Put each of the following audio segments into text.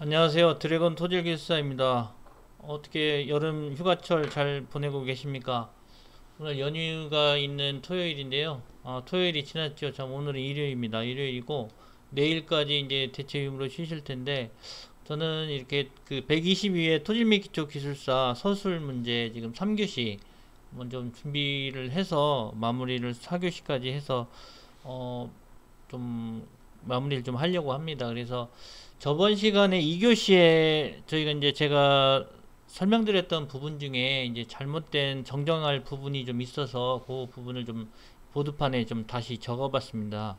안녕하세요. 드래곤 토질기술사입니다. 어떻게 여름 휴가철 잘 보내고 계십니까? 오늘 연휴가 있는 토요일인데요. 토요일이 지났죠. 참 오늘은 일요일입니다. 일요일이고 내일까지 이제 대체 휴무로 쉬실 텐데 저는 이렇게 그 122회 토질미 기초 기술사 서술 문제 지금 3교시 먼저 좀 준비를 해서 마무리를 4교시까지 해서 어 좀 마무리를 좀 하려고 합니다. 그래서 저번 시간에 2교시에 저희가 이제 제가 설명드렸던 부분 중에 이제 잘못된 정정할 부분이 좀 있어서 그 부분을 좀 보드판에 좀 다시 적어봤습니다.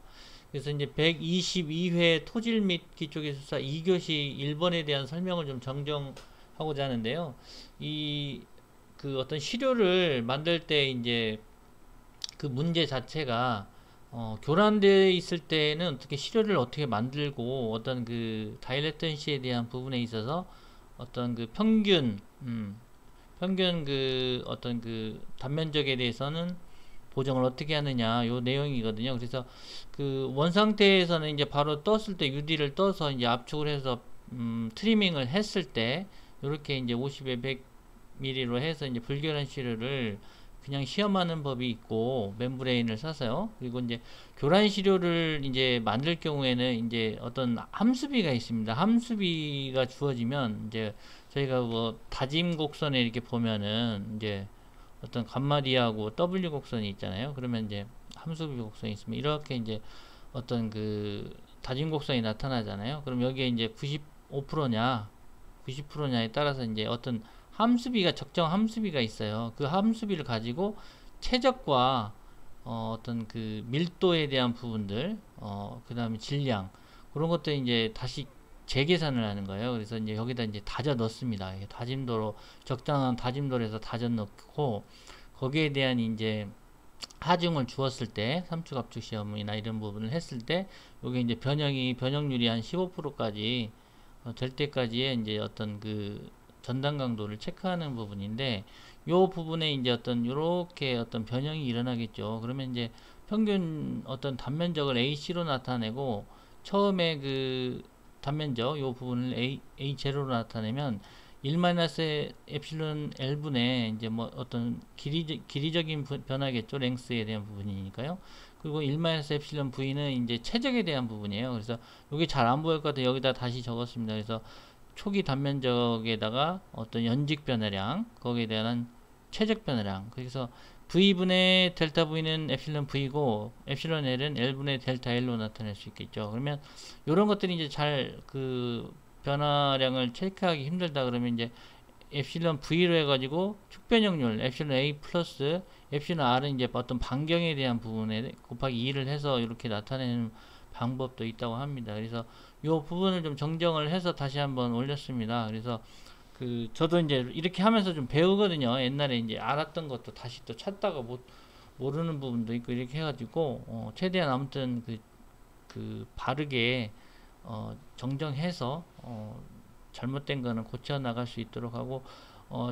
그래서 이제 122회 토질 및 기초기술사 2교시 1번에 대한 설명을 좀 정정하고자 하는데요. 이 그 어떤 시료를 만들 때 이제 그 문제 자체가 교란되어 있을 때는 어떻게 시료를 어떻게 만들고 어떤 그 다일렉턴시에 대한 부분에 있어서 어떤 그 평균 그 어떤 그 단면적에 대해서는 보정을 어떻게 하느냐 요 내용이거든요. 그래서 그 원 상태에서는 이제 바로 떴을 때 UD를 떠서 이제 압축을 해서 트리밍을 했을 때 요렇게 이제 50에 100mm로 해서 이제 불결한 시료를 그냥 시험하는 법이 있고 멤브레인을 사서요. 그리고 이제 교란 시료를 이제 만들 경우에는 이제 어떤 함수비가 있습니다. 함수비가 주어지면 이제 저희가 뭐 다짐 곡선에 이렇게 보면은 이제 어떤 감마디하고 W 곡선이 있잖아요. 그러면 이제 함수비 곡선이 있으면 이렇게 이제 어떤 그 다짐 곡선이 나타나잖아요. 그럼 여기에 이제 95%냐 90%냐에 따라서 이제 어떤 함수비가 적정 함수비가 있어요. 그 함수비를 가지고 최적과 어떤 그 밀도에 대한 부분들, 그 다음에 질량 그런 것들 이제 다시 재계산을 하는 거예요. 그래서 이제 여기다 이제 다져 넣습니다. 다짐도로 적당한 다짐도로 해서 다져 넣고 거기에 대한 이제 하중을 주었을 때 삼축 압축 시험이나 이런 부분을 했을 때 여기 이제 변형률이 한 15%까지 될 때까지의 이제 어떤 그 전단 강도를 체크하는 부분인데 요 부분에 이제 어떤 요렇게 어떤 변형이 일어나겠죠. 그러면 이제 평균 어떤 단면적을 AC로 나타내고 처음에 그 단면적 요 부분을 A0로 나타내면 1-epsilon L분의 이제 뭐 어떤 길이적인 변화겠죠. 랭스에 대한 부분이니까요. 그리고 1-epsilon V는 이제 최적에 대한 부분이에요. 그래서 이게 잘 안 보일 것 같아요. 여기다 다시 적었습니다. 그래서 초기 단면적에다가 어떤 연직 변화량, 거기에 대한 최적 변화량. 그래서 V분의 델타 V는 epsilon V고, epsilon L은 L분의 델타 L로 나타낼 수 있겠죠. 그러면 이런 것들이 이제 잘 그 변화량을 체크하기 힘들다 그러면 이제 epsilon V로 해가지고 축변형률 epsilon A 플러스 epsilon R은 이제 어떤 반경에 대한 부분에 곱하기 2를 해서 이렇게 나타내는 방법도 있다고 합니다. 그래서 이 부분을 좀 정정을 해서 다시 한번 올렸습니다. 그래서 그 저도 이제 이렇게 하면서 좀 배우거든요. 옛날에 이제 알았던 것도 다시 또 찾다가 모르는 부분도 있고 이렇게 해가지고 최대한 아무튼 그 바르게 정정해서 잘못된 거는 고쳐 나갈 수 있도록 하고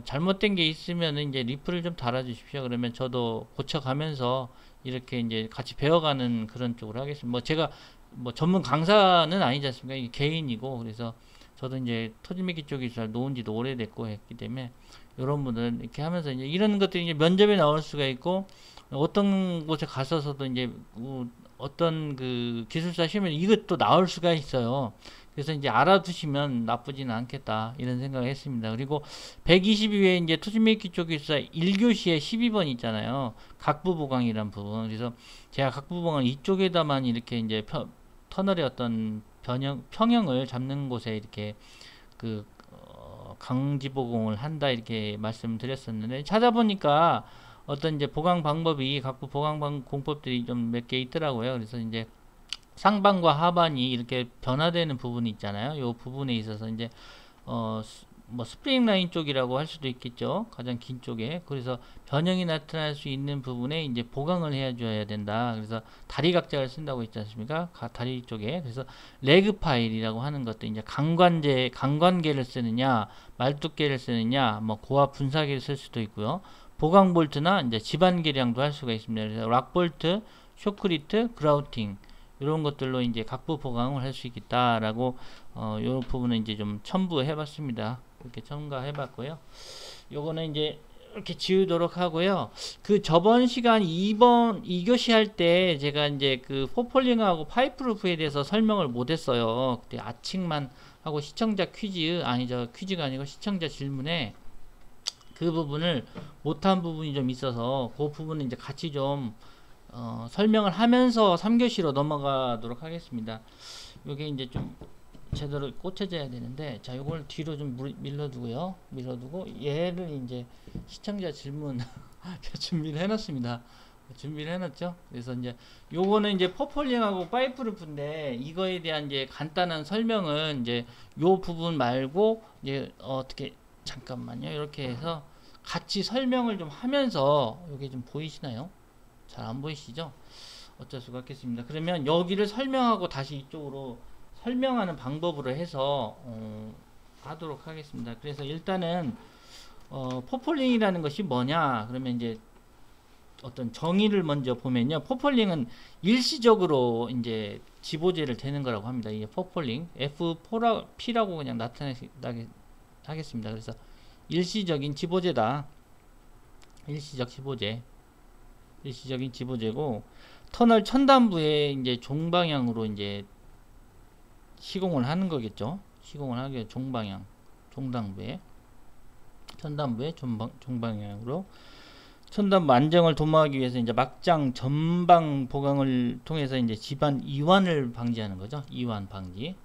잘못된 게 있으면 이제 리플을 좀 달아 주십시오. 그러면 저도 고쳐가면서 이렇게 이제 같이 배워가는 그런 쪽으로 하겠습니다. 뭐 제가 뭐 전문 강사는 아니지 않습니까? 이게 개인이고 그래서 저도 이제 토지미기 쪽이 잘 놓은 지도 오래됐고 했기 때문에 이런 분들 이렇게 하면서 이제 이런 것들이 이제 면접에 나올 수가 있고 어떤 곳에 가서도 이제 어떤 그 기술사 시험에 이것도 나올 수가 있어요. 그래서 이제 알아두시면 나쁘지는 않겠다 이런 생각을 했습니다. 그리고 122회 이제 토지메이키 쪽 기술사 1교시에 12번 있잖아요. 각부 보강이란 부분. 그래서 제가 각부 보강 이쪽에다만 이렇게 이제 터널의 어떤 평형을 잡는 곳에 이렇게 그 강지 보공을 한다 이렇게 말씀드렸었는데 찾아보니까 어떤 이제 보강 방법이 각부 보강 공법들이 좀 몇 개 있더라고요. 그래서 이제 상반과 하반이 이렇게 변화되는 부분이 있잖아요. 이 부분에 있어서 이제 뭐 스프링 라인 쪽이라고 할 수도 있겠죠. 가장 긴 쪽에. 그래서 변형이 나타날 수 있는 부분에 이제 보강을 해줘야 된다. 그래서 다리 각작을 쓴다고 했지 않습니까? 다리 쪽에. 그래서 레그 파일이라고 하는 것도 이제 강관계를 쓰느냐, 말뚝계를 쓰느냐, 뭐 고압 분사계를 쓸 수도 있고요. 보강 볼트나 이제 집안 계량도 할 수가 있습니다. 그래서 락 볼트, 쇼크리트, 그라우팅 이런 것들로 이제 각부 보강을 할 수 있겠다라고 요 부분은 이제 좀 첨부해 봤습니다. 이렇게 첨가해 봤고요. 요거는 이제 이렇게 지우도록 하고요. 그 저번 시간 2교시 할 때 제가 이제 그 포폴링하고 파이프루프에 대해서 설명을 못 했어요. 그때 아칙만 하고 시청자 퀴즈, 아니죠. 퀴즈가 아니고 시청자 질문에 그 부분을 못한 부분이 좀 있어서 그 부분은 이제 같이 좀 설명을 하면서 3교시로 넘어가도록 하겠습니다. 요게 이제 좀 제대로 꽂혀져야 되는데, 자, 요걸 뒤로 좀 밀어두고요. 밀어두고 얘를 이제 시청자 질문 준비를 해놨습니다. 준비를 해놨죠. 그래서 이제 요거는 이제 포폴링하고 파이프루프인데, 이거에 대한 이제 간단한 설명은 이제 요 부분 말고 이제 어떻게, 잠깐만요. 이렇게 해서 같이 설명을 좀 하면서, 요게 좀 보이시나요? 잘 안 보이시죠? 어쩔 수가 없겠습니다. 그러면 여기를 설명하고 다시 이쪽으로 설명하는 방법으로 해서 하도록 하겠습니다. 그래서 일단은 포폴링이라는 것이 뭐냐, 그러면 이제 어떤 정의를 먼저 보면요, 포폴링은 일시적으로 이제 지보제를 되는 거라고 합니다. 이게 포폴링 F4P라고 그냥 나타나게 하겠습니다. 그래서 일시적인 지보제다. 일시적인 지보제고, 터널 천단부에 이제 종방향으로 이제 시공을 하는 거겠죠. 시공을 하게 종방향, 종단부에, 천단부에 종방향으로 천단부 안정을 도모하기 위해서 이제 막장 전방 보강을 통해서 이제 집안 이완을 방지하는 거죠. 이완 방지.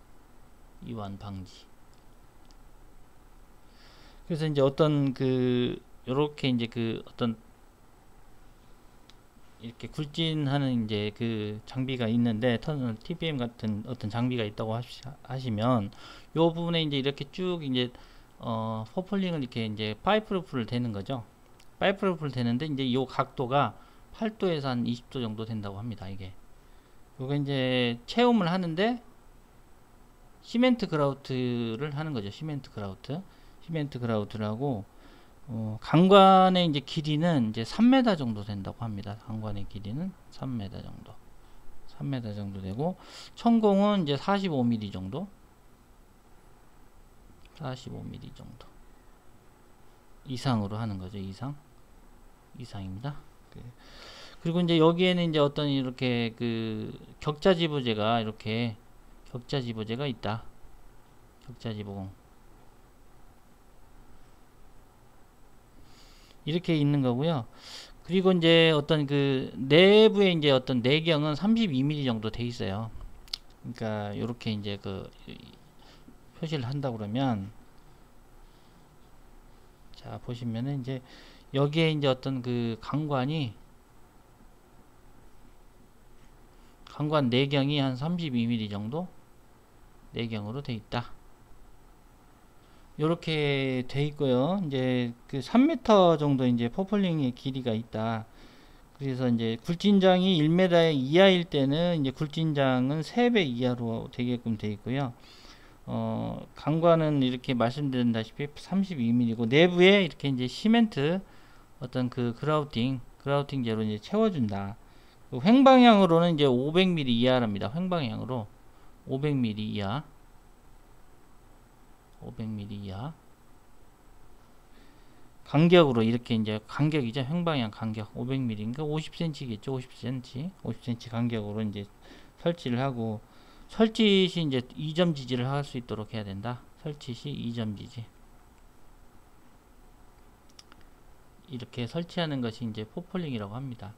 그래서 이제 어떤 그 요렇게 이제 그 어떤 이렇게 굴진하는 이제 그 장비가 있는데, 터널 TBM 같은 어떤 장비가 있다고 하시면 요 부분에 이제 이렇게 쭉 이제 포폴링을 이렇게 이제 파이프루프를 대는 거죠. 파이프루프를 대는데 이제 요 각도가 8도에서 한 20도 정도 된다고 합니다. 이게 요거 이제 체험을 하는데 시멘트 그라우트를 하는 거죠. 시멘트 그라우트를 하고, 강관의 이제 길이는 이제 3m 정도 된다고 합니다. 강관의 길이는 3m 정도 되고, 천공은 이제 45mm 정도 이상으로 하는 거죠. 이상입니다. 그리고 이제 여기에는 이제 어떤 이렇게 그 격자지보제가 있다. 격자지보공 이렇게 있는 거고요. 그리고 이제 어떤 그 내부에 이제 어떤 내경은 32mm 정도 돼 있어요. 그러니까 이렇게 이제 그 표시를 한다 그러면, 자 보시면은 이제 여기에 이제 어떤 그 강관 내경이 한 32mm 정도 내경으로 돼 있다. 요렇게 돼 있고요. 이제 그 3m 정도 이제 포폴링의 길이가 있다. 그래서 이제 굴진장이 1m 이하일 때는 이제 굴진장은 3배 이하로 되게끔 돼 있고요. 강관은 이렇게 말씀드렸다시피 32mm고, 내부에 이렇게 이제 시멘트 어떤 그 그라우팅제로 이제 채워준다. 횡방향으로는 이제 500mm 이하랍니다. 횡방향으로 500mm 이하. 간격으로 이렇게 이제 간격이죠. 횡방향 간격 500mm인가 50cm겠죠. 50cm 간격으로 이제 설치를 하고, 설치 시 이제 2점 지지를 할 수 있도록 해야 된다. 설치 시 2점 지지. 이렇게 설치하는 것이 이제 포폴링이라고 합니다.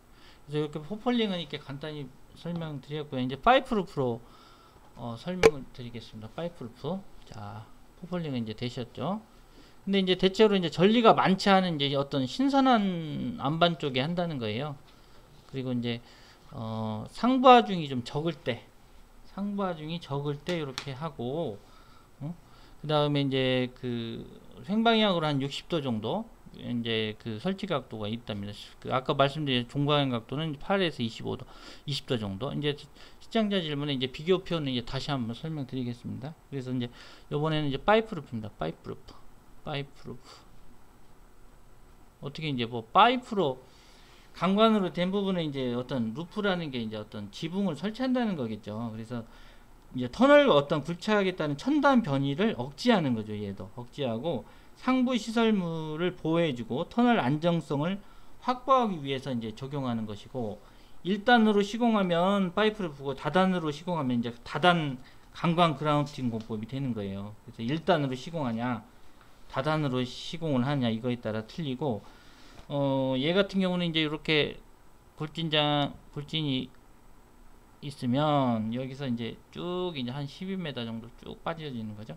그래서 이렇게 포폴링은 이렇게 간단히 설명드렸고요. 이제 파이프루프로 설명을 드리겠습니다. 파이프루프. 자, 포폴링은 이제 되셨죠. 근데 이제 대체로 이제 전리가 많지 않은 이제 어떤 신선한 안반 쪽에 한다는 거예요. 그리고 이제 상부하중이 좀 적을 때, 이렇게 하고, 그 다음에 이제 그 횡방향으로 한 60도 정도 이제 그 설치 각도가 있답니다. 그 아까 말씀드린 종방향 각도는 8에서 20도 정도. 이제 시청자 질문에 이제 비교표는 이제 다시 한번 설명드리겠습니다. 그래서 이제 이번에는 이제 파이프루프입니다. 파이프루프. 어떻게 이제 뭐 파이프로 강관으로 된 부분에 이제 어떤 루프라는 게 이제 어떤 지붕을 설치한다는 거겠죠. 그래서 이제 터널 어떤 굴착하겠다는 첨단 변이를 억제하는 거죠. 얘도 억제하고 상부 시설물을 보호해주고 터널 안정성을 확보하기 위해서 이제 적용하는 것이고, 1단으로 시공하면 파이프를 부고 다단으로 시공하면 이제 다단 강관 그라운팅 공법이 되는 거예요. 그래서 1단으로 시공하냐 다단으로 시공을 하냐 이거에 따라 틀리고, 얘 같은 경우는 이제 이렇게 굴진이 있으면 여기서 이제 쭉 이제 한 12m 정도 쭉 빠져지는 거죠.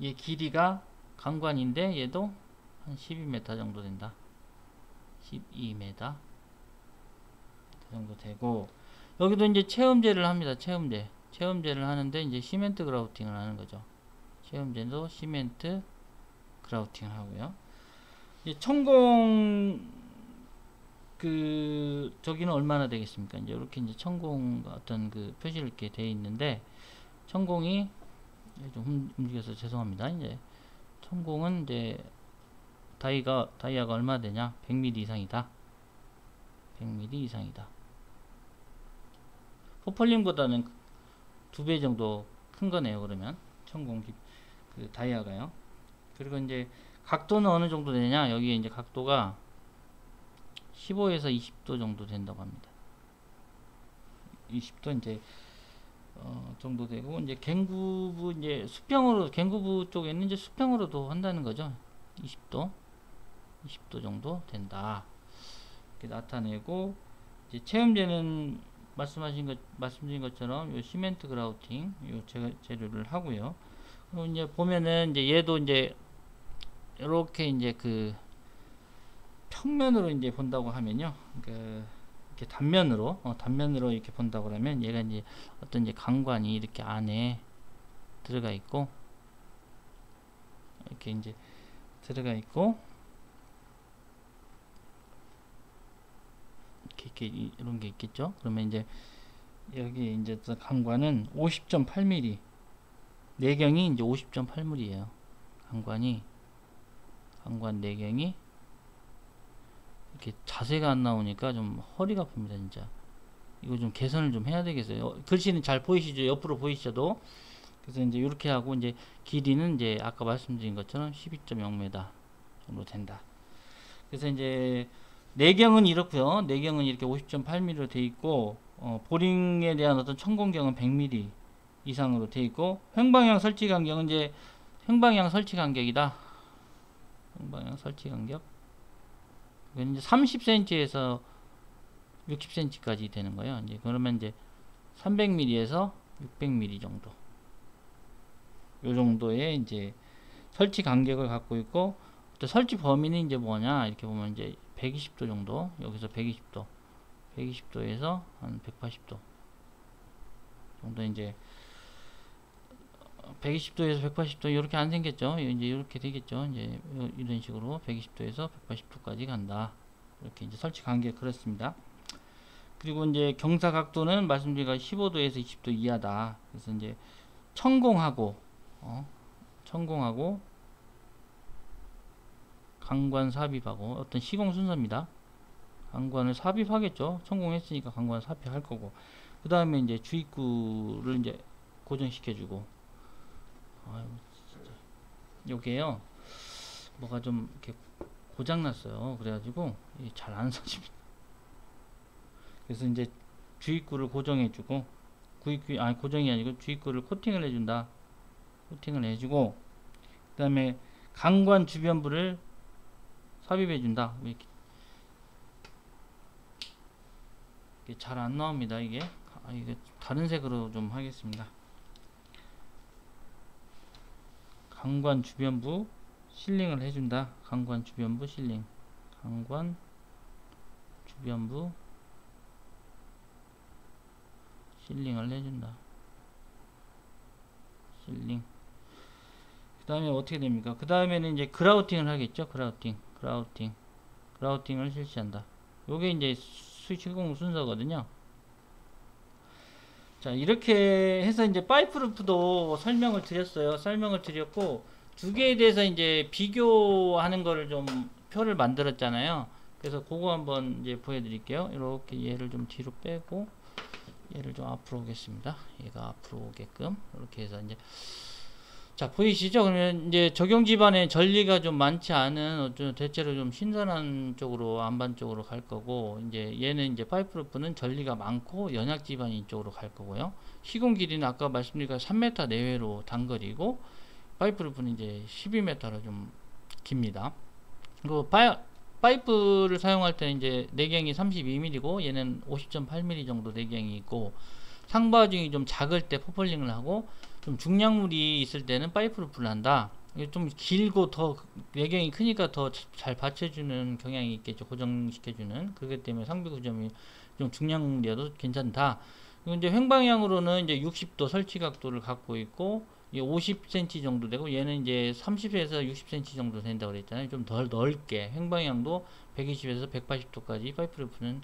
얘 길이가 강관인데 얘도 한 12m 정도 된다. 12m 정도 되고, 여기도 이제 체험제를 합니다. 체험제를 하는데 이제 시멘트 그라우팅을 하는 거죠. 체험제도 시멘트 그라우팅을 하고요. 이제 천공 저기는 얼마나 되겠습니까? 이제 이렇게 이제 천공 어떤 그 표시를 이렇게 돼 있는데, 천공이 좀 움직여서 죄송합니다. 이제 천공은 이제 다이아가 얼마 되냐? 100mm 이상이다. 100mm 이상이다. 포펄림보다는 2배 정도 큰 거네요. 그러면 천공 다이아가요. 그리고 이제 각도는 어느 정도 되냐? 여기에 이제 각도가 15에서 20도 정도 된다고 합니다. 20도 이제 정도 되고, 이제 갱구부 이제 수평으로, 갱구부 쪽에는 이제 수평으로도 한다는 거죠. 20도 정도 된다. 이렇게 나타내고, 이제 체험제는 말씀드린 것처럼 요 시멘트 그라우팅 요 재료를 하고요. 그리고 이제 보면은 이제 얘도 이제 이렇게 이제 그 평면으로 이제 본다고 하면요, 이렇게 단면으로 이렇게 본다고 하면 얘가 이제 어떤 이제 강관이 이렇게 안에 들어가 있고, 이렇게 이제 들어가 있고, 이렇게 이런 게 있겠죠. 그러면 이제 여기 이제 강관은 50.8mm, 내경이 이제 50.8mm예요. 강관 내경이 이렇게 자세가 안 나오니까 좀 허리가 아픕니다. 진짜 이거 좀 개선을 좀 해야 되겠어요. 글씨는 잘 보이시죠? 옆으로 보이셔도. 그래서 이제 이렇게 하고, 이제 길이는 이제 아까 말씀드린 것처럼 12.0m 정도 된다. 그래서 이제 내경은 이렇고요. 내경은 이렇게 50.8mm로 돼 있고, 보링에 대한 어떤 천공경은 100mm 이상으로 돼 있고, 횡방향 설치 간격은 이제 횡방향 설치 간격이다. 횡방향 설치 간격. 이제 30cm에서 60cm까지 되는 거예요. 이제 그러면 이제 300mm에서 600mm 정도. 요 정도의 이제 설치 간격을 갖고 있고, 또 설치 범위는 이제 뭐냐, 이렇게 보면 이제 120도 정도, 여기서 120도에서 한 180도 정도, 이제 120도에서 180도 이렇게 안 생겼죠. 이제 이렇게 되겠죠. 이제 이런 식으로 120도에서 180도까지 간다. 이렇게 이제 설치 간격 그렇습니다. 그리고 이제 경사 각도는 말씀드린 15도에서 20도 이하다. 그래서 이제 천공하고 강관 삽입하고 어떤 시공 순서입니다. 강관을 삽입하겠죠. 천공했으니까 강관을 삽입할 거고, 그 다음에 이제 주입구를 이제 고정시켜주고. 아유, 진짜 요게요, 뭐가 좀 이렇게 고장났어요. 그래가지고 잘 안 서집니다. 그래서 이제 주입구를 고정해주고, 고정이 아니고 주입구를 코팅을 해준다. 코팅을 해주고, 그 다음에 강관 주변부를 삽입해준다. 이렇게 잘 안 나옵니다. 이게 다른 색으로 좀 하겠습니다. 강관 주변부 실링을 해준다. 강관 주변부 실링. 강관 주변부 실링을 해준다. 실링. 그 다음에 어떻게 됩니까? 그 다음에는 이제 그라우팅을 하겠죠. 그라우팅을 실시한다. 요게 이제 시공 순서거든요. 자, 이렇게 해서 이제 파이프루프도 설명을 드렸고, 두 개에 대해서 이제 비교하는 거를 좀 표를 만들었잖아요. 그래서 그거 한번 이제 보여드릴게요. 이렇게 얘를 좀 뒤로 빼고 얘를 좀 앞으로 오겠습니다. 얘가 앞으로 오게끔 이렇게 해서 이제 자 보이시죠? 그러면 이제 적용 집안에 전리가 좀 많지 않은 대체로 좀 신선한 쪽으로 안반 쪽으로 갈 거고 이제 얘는 이제 파이프루프는 전리가 많고 연약 집안이 이쪽으로 갈 거고요. 시공 길이는 아까 말씀드린 3m 내외로 단거리고 파이프루프는 이제 12m로 좀 깁니다. 그 파이프를 사용할 때는 이제 내경이 32mm고 얘는 50.8mm 정도 내경이 있고 상바중이 좀 작을 때 포펄링을 하고 좀 중량물이 있을 때는 파이프루프를 한다. 좀 길고 더 내경이 크니까 더 잘 받쳐주는 경향이 있겠죠. 고정시켜주는. 그렇기 때문에 상비 구점이 좀 중량물이어도 괜찮다. 그리고 이제 횡방향으로는 이제 60도 설치 각도를 갖고 있고 50cm 정도 되고 얘는 이제 30에서 60cm 정도 된다고 그랬잖아요. 좀 덜 넓게 횡방향도 120에서 180도까지 파이프루프는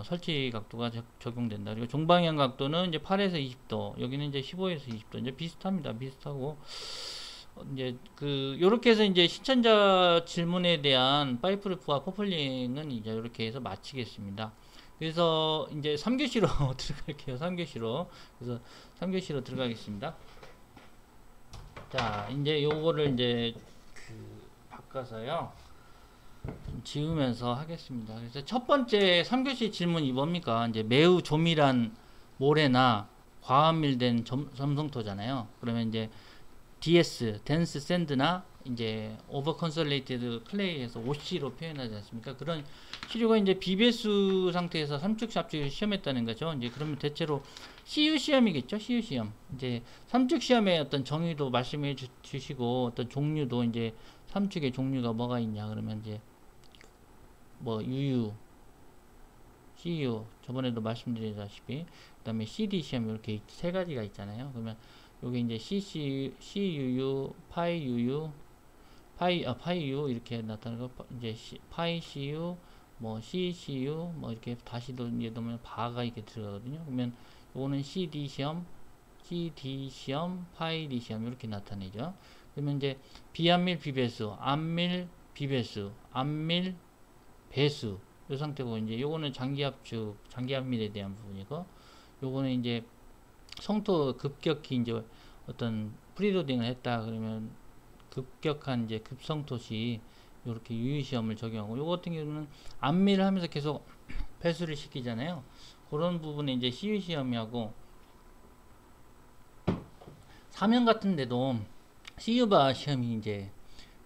설치 각도가 적용된다. 그리고 종방향 각도는 이제 8에서 20도, 여기는 이제 15에서 20도, 이제 비슷합니다. 비슷하고 이제 요렇게 해서 이제 시청자 질문에 대한 파이프루프와 포펄링은 이제 이렇게 해서 마치겠습니다. 그래서 이제 3교시로 들어갈게요. 3교시로. 그래서 3교시로 들어가겠습니다. 자, 이제 요거를 이제 바꿔서요. 좀 지우면서 하겠습니다. 그래서 첫 번째 3교시 질문이 뭡니까? 이제 매우 조밀한 모래나 과합밀된 점성토잖아요. 그러면 이제 DS, 덴스 샌드나 이제 오버 컨설레이티드 클레이에서 OC로 표현하지 않습니까? 그런 시료가 이제 비배수 상태에서 삼축 삽축을 시험했다는 거죠. 이제 그러면 대체로 CU 시험이겠죠. CU 시험. 이제 삼축 시험의 어떤 정의도 말씀해 주시고 어떤 종류도 이제 삼축의 종류가 뭐가 있냐 그러면 이제 뭐 UU, CU 저번에도 말씀드렸다시피 그다음에 CD 시험 이렇게 세 가지가 있잖아요. 그러면 요게 이제 CUU, 파이UU, 파이U 이렇게 나타나고 이제 파이CU, 뭐 CCU 뭐 이렇게 다시 넣으면 바가 이렇게 들어가거든요. 그러면 요거는 CD 시험, CD 시험, 파이D 시험 이렇게 나타내죠. 그러면 이제 비안밀 비배수, 안밀 비배수, 안밀 배수 이 상태고 이제 요거는 장기압축, 장기압밀에 대한 부분이고 요거는 이제 성토 급격히 이제 어떤 프리로딩을 했다 그러면 급격한 이제 급성토 시 이렇게 유의시험을 적용하고 요거 같은 경우는 안밀을 하면서 계속 배수를 시키잖아요. 그런 부분에 이제 CU시험이하고 사면 같은데도 CU바 시험이 이제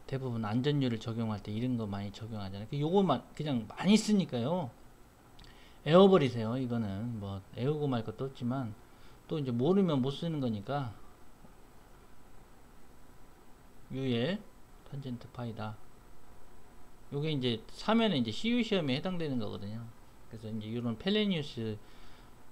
대부분 안전율을 적용할 때 이런 거 많이 적용하잖아요. 요거만 그냥 많이 쓰니까요. 애워버리세요. 이거는 뭐 애우고 말 것도 없지만 또 이제 모르면 못 쓰는 거니까 UL 탄젠트 파이다. 요게 이제 사면은 이제 CU 시험에 해당되는 거거든요. 그래서 이제 이런 펠레니우스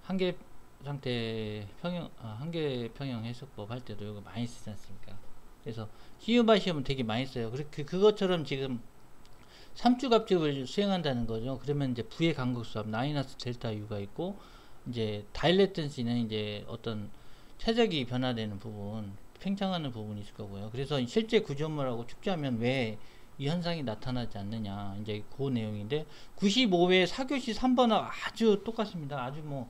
한계 상태 평형 한계 평형 해석법 할 때도 이거 많이 쓰지 않습니까? 그래서 CU바 시험은 되게 많이 써요. 그것처럼 지금 삼축압축을 수행한다는 거죠. 그러면 이제 부의 간극수압 마이너스 델타 U가 있고 이제 다일레턴시는 이제 어떤 최적이 변화되는 부분, 팽창하는 부분이 있을 거고요. 그래서 실제 구조물하고 축제하면 왜 이 현상이 나타나지 않느냐 이제 그 내용인데 95회 4교시 3번하고 아주 똑같습니다. 아주 뭐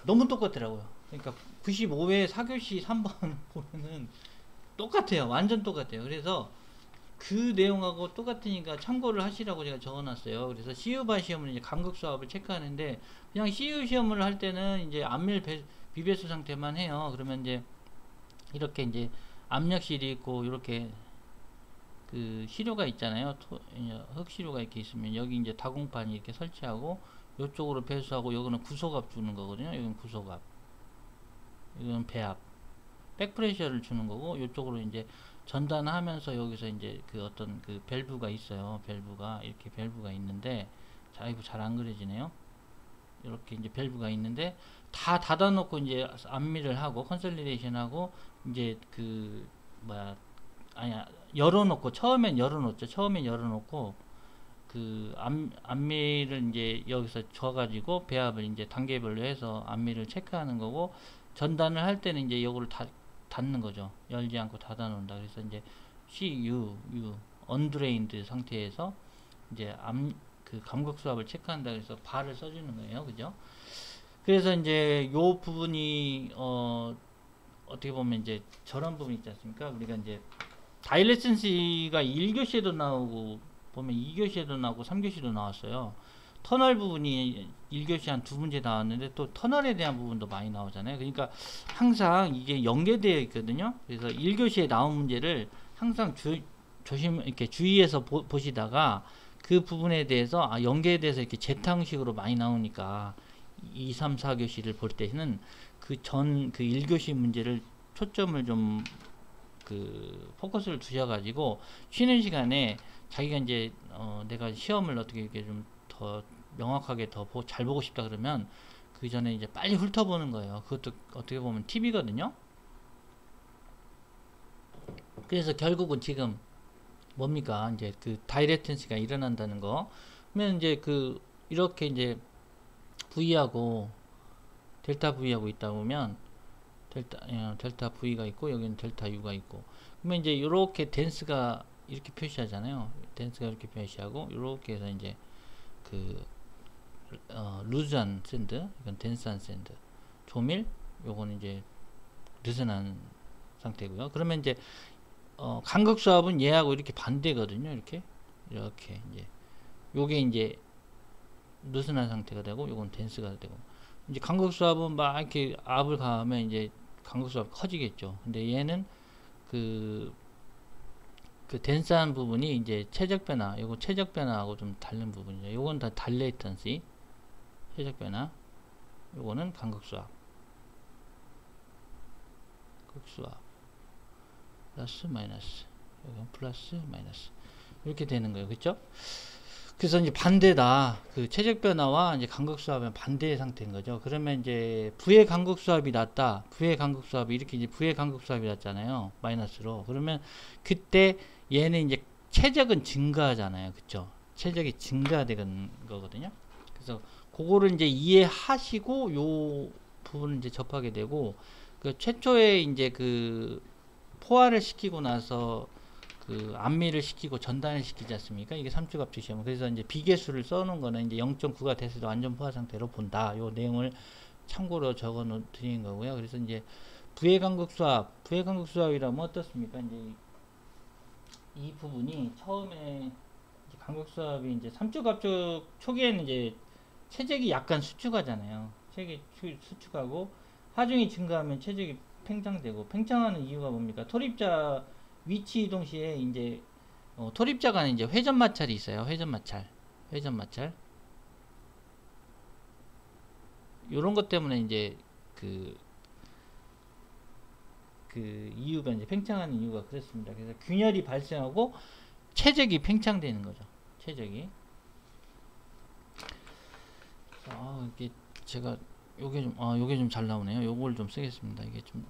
너무 똑같더라고요. 그러니까 95회 4교시 3번 보면은 똑같아요. 완전 똑같아요. 그래서 그 내용하고 똑같으니까 참고를 하시라고 제가 적어놨어요. 그래서 CU바 시험은 이제 간극수압을 체크하는데 그냥 CU 시험을 할 때는 이제 안밀 비배수 상태만 해요. 그러면 이제 이렇게 이제 압력실이 있고 이렇게 시료가 있잖아요. 흙시료가 이렇게 있으면 여기 이제 다공판이 이렇게 설치하고 이쪽으로 배수하고 여기는 구속압 주는 거거든요. 여기는 구속압, 이건 배압, 백프레셔를 주는 거고 이쪽으로 이제 전단하면서 여기서 이제 어떤 밸브가 있어요. 밸브가 이렇게 밸브가 있는데 이거 잘 안 그려지네요. 이렇게 이제 밸브가 있는데 다 닫아놓고 이제 안밀을 하고 컨솔리데이션 하고 이제 열어놓고 처음엔 열어놓죠. 처음엔 열어놓고 안밀을 이제 여기서 줘가지고 배압을 이제 단계별로 해서 안밀을 체크하는 거고 전단을 할 때는 이제 요거를 닫는 거죠. 열지 않고 닫아 놓는다. 그래서 이제 CU 언드레인드 상태에서 이제 그 감각 수압을 체크한다 그래서 바를 써주는 거예요. 그죠? 그래서 이제 요 부분이 어떻게 보면 이제 저런 부분이 있지 않습니까? 우리가 이제 다일레센시가 1교시에도 나오고 보면 2교시에도 나오고 3교시도 나왔어요. 터널 부분이 1교시 한 2문제 나왔는데 또 터널에 대한 부분도 많이 나오잖아요. 그러니까 항상 이게 연계되어 있거든요. 그래서 1교시에 나온 문제를 항상 조심 이렇게 주의해서 보시다가 그 부분에 대해서 연계에 대해서 이렇게 재탕식으로 많이 나오니까 2, 3, 4교시를 볼 때는 그 1교시 문제를 초점을 좀 포커스를 두셔가지고 쉬는 시간에 자기가 이제 내가 시험을 어떻게 이렇게 좀 더 명확하게 더 잘 보고 싶다 그러면 그 전에 이제 빨리 훑어보는 거예요. 그것도 어떻게 보면 팁이거든요. 그래서 결국은 지금 뭡니까? 이제 그 다이렉턴스가 일어난다는 거. 그러면 이제 이렇게 이제 V하고 델타 V하고 있다 보면 델타 V가 있고 여기는 델타 U가 있고 그러면 이제 이렇게 댄스가 이렇게 표시하잖아요. 댄스가 이렇게 표시하고 이렇게 해서 이제 루즈한 샌드 이건 댄스한 샌드 조밀 요거는 이제 느슨한 상태고요. 그러면 이제 간극 수압은 얘하고 이렇게 반대거든요. 이렇게 이제 요게 이제 느슨한 상태가 되고 요건 댄스가 되고 이제 간극 수압은 막 이렇게 압을 가하면 이제 간극 수압 커지겠죠. 근데 얘는 그 댄스한 부분이 이제 최적 변화, 요거 최적 변화하고 좀 다른 부분이죠. 요건 다 달레이턴시, 최적 변화, 요거는 간극 수압, 극수압, 플러스 마이너스, 여기는 플러스 마이너스 이렇게 되는 거예요, 그렇죠? 그래서 이제 반대다. 그 최적 변화와 이제 간극 수압은 반대의 상태인 거죠. 그러면 이제 V의 간극 수압이 낮다. V의 간극 수압이 이렇게 이제 V의 간극 수압이 낮잖아요. 마이너스로. 그러면 그때 얘는 이제 최적은 증가하잖아요. 그쵸? 최적이 증가되는 거거든요. 그래서 그거를 이제 이해하시고 요 부분을 이제 접하게 되고 그 최초에 이제 포화를 시키고 나서 암미를 시키고 전단을 시키지 않습니까? 이게 3주갑주 시험. 그래서 이제 비계수를 써놓은 거는 이제 0.9가 됐을 때 완전 포화 상태로 본다. 요 내용을 참고로 적어 드리는 거고요. 그래서 이제 부의 간극 수압이라면 어떻습니까? 이제 이 부분이 처음에 간극 수압이 이제 3주갑주 초기에는 이제 체적이 약간 수축하잖아요. 체적이 수축하고 하중이 증가하면 체적이 팽창되고 팽창하는 이유가 뭡니까? 토립자 위치 이동 시에 이제 토립자 간에 이제 회전 마찰이 있어요. 회전 마찰. 요런 것 때문에 이제 이유가 이제 팽창하는 이유가 그렇습니다. 그래서 균열이 발생하고 체적이 팽창되는 거죠. 체적이. 이게 제가 요게 좀 잘 나오네요. 요걸 좀 쓰겠습니다. 이게 좀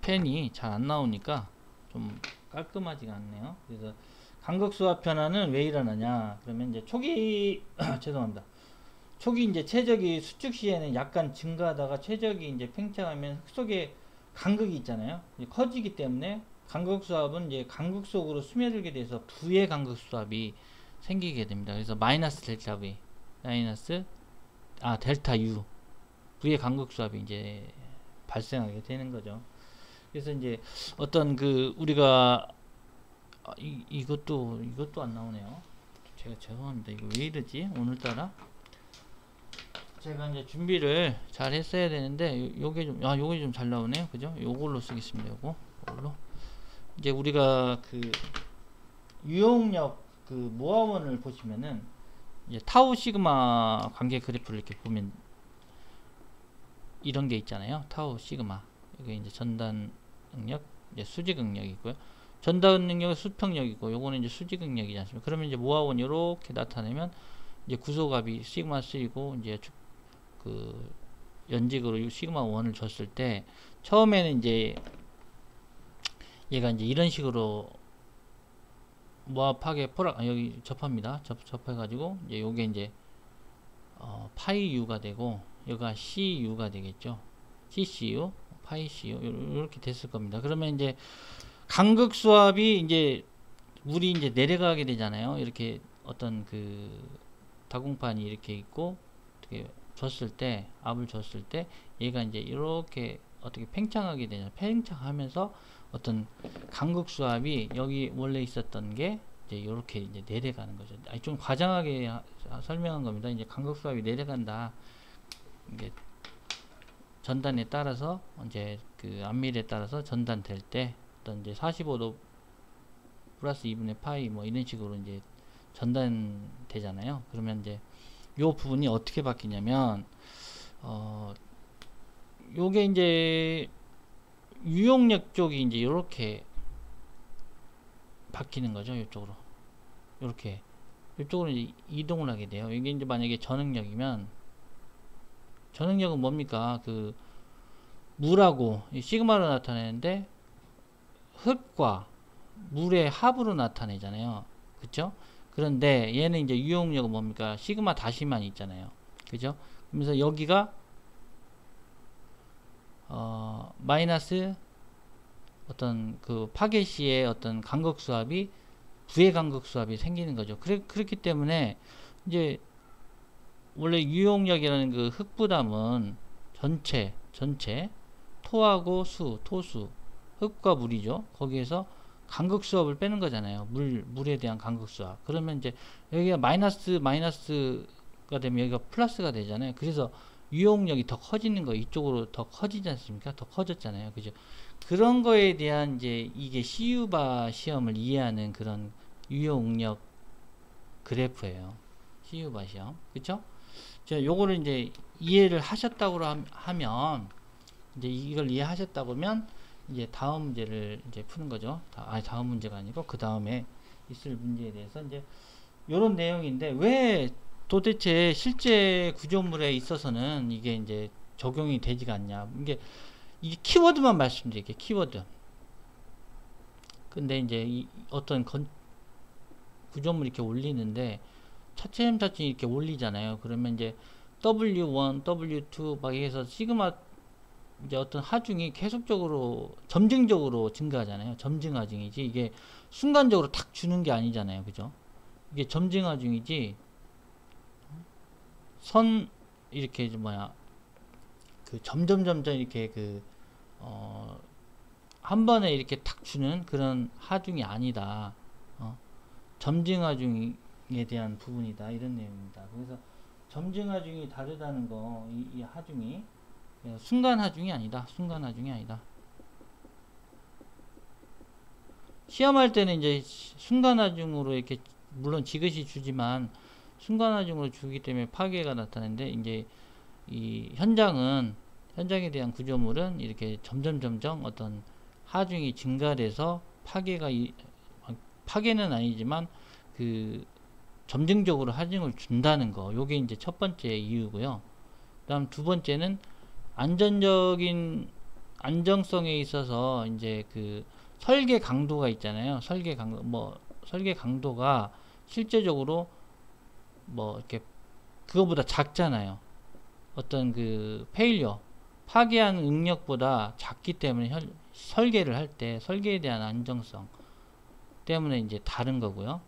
펜이 잘 안 나오니까 좀 깔끔하지가 않네요. 그래서 간극 수압 변화는 왜 일어나냐? 그러면 이제 초기 죄송합니다. 초기 이제 최적이 수축 시에는 약간 증가하다가 최적이 이제 팽창하면 속에 간극이 있잖아요. 커지기 때문에 간극 수압은 이제 간극 속으로 스며들게 돼서 부의 간극 수압이 생기게 됩니다. 그래서 마이너스 델타 V, 델타 U, 부의 간극 수압이 이제 발생하게 되는 거죠. 그래서 이제 어떤 우리가 이것도 안 나오네요. 제가 죄송합니다. 이거 왜 이러지? 오늘따라 제가 이제 준비를 잘 했어야 되는데 요게 좀 잘 나오네요. 그죠? 요걸로 쓰겠습니다. 요걸로 이제 우리가 유용력 모아원을 보시면은 이제 타우 시그마 관계 그래프를 이렇게 보면 이런 게 있잖아요. 타우 시그마. 이게 이제 전단 능력, 이제 수직 응력이 있고요. 전단 능력은 수평력이고, 요거는 이제 수직 응력이지 않습니까? 그러면 이제 모아원 이렇게 나타내면 이제 구소값이 시그마 3고 이제 연직으로 시그마 1을 줬을 때 처음에는 이제 얘가 이제 이런 식으로 모압하게 여기 접합니다. 접해가지고 이제 요게 이제 파이 U가 되고 여기가 CU가 되겠죠. CCU, 파이 CU 이렇게 됐을 겁니다. 그러면 이제 간극 수압이 이제 물이 이제 내려가게 되잖아요. 이렇게 어떤 그 다공판이 이렇게 있고 어떻게 줬을 때, 압을 줬을 때 얘가 이제 이렇게 어떻게 팽창하게 되냐. 팽창하면서 어떤 간극 수압이 여기 원래 있었던 게 이제 이렇게 이제 내려가는 거죠. 아니, 좀 과장하게 설명한 겁니다. 이제 간극 수압이 내려간다. 이게 전단에 따라서 이제 그 암밀에 따라서 전단될 때 어떤 이제 45도 플러스 2분의 파이 뭐 이런 식으로 이제 전단되잖아요. 그러면 이제 요 부분이 어떻게 바뀌냐면 요게 이제 유용력 쪽이 이제 요렇게 바뀌는 거죠. 이쪽으로 요렇게 이쪽으로 이제 이동을 하게 돼요. 이게 이제 만약에 전응력이면 전응력은 뭡니까? 그 물하고 시그마로 나타내는데 흙과 물의 합으로 나타내잖아요. 그쵸? 그런데 얘는 이제 유용력은 뭡니까? 시그마 다시만 있잖아요. 그죠? 그러면서 여기가 마이너스 어떤 그 파괴 시의 어떤 간극 수압이 부의 간극 수압이 생기는 거죠. 그렇기 때문에 이제 원래 유용력이라는 그 흙부담은 전체 토하고 토수 흙과 물이죠. 거기에서 간극 수압을 빼는 거잖아요. 물에 대한 간극 수압. 그러면 이제 여기가 마이너스가 되면 여기가 플러스가 되잖아요. 그래서 유용력이 더 커지는 거, 이쪽으로 더 커지지 않습니까? 더 커졌잖아요. 그죠? 그런 거에 대한 이제 이게 CU바 시험을 이해하는 그런 유용력 그래프예요. CU바 시험. 그쵸? 자, 요거를 이제 이해를 하셨다고 하면, 이제 이걸 이해하셨다고 하면, 이제 다음 문제를 이제 푸는 거죠. 다음 문제가 아니고 그 다음에 있을 문제에 대해서 이제 요런 내용인데, 왜 도대체 실제 구조물에 있어서는 이게 이제 적용이 되지가 않냐. 이게 키워드만 말씀드릴게요. 키워드. 근데 이제 어떤 구조물 이렇게 올리는데 차츰차츰 이렇게 올리잖아요. 그러면 이제 W1, W2 막 해서 시그마 이제 어떤 하중이 계속적으로 점증적으로 증가하잖아요. 점증하중이지 이게 순간적으로 탁 주는 게 아니잖아요. 그죠? 이게 점증하중이지 선 이렇게 그 점점 이렇게 한 번에 이렇게 탁 주는 그런 하중이 아니다. 점증하중에 대한 부분이다. 이런 내용입니다. 그래서 점증하중이 다르다는 거, 이 하중이 순간 하중이 아니다. 순간 하중이 아니다. 시험할 때는 이제 순간 하중으로 이렇게 물론 지그시 주지만 순간 하중으로 주기 때문에 파괴가 나타나는데 이제 이 현장에 대한 구조물은 이렇게 점점 어떤 하중이 증가돼서 파괴는 아니지만 그 점증적으로 하중을 준다는 거. 요게 이제 첫 번째 이유고요. 그다음 두 번째는 안정성에 있어서 이제 그 설계 강도가 있잖아요. 설계 강도가 실제적으로 이렇게 그거보다 작잖아요. 어떤 그 파괴하는 응력보다 작기 때문에 설계를 할 때 설계에 대한 안정성 때문에 이제 다른 거고요.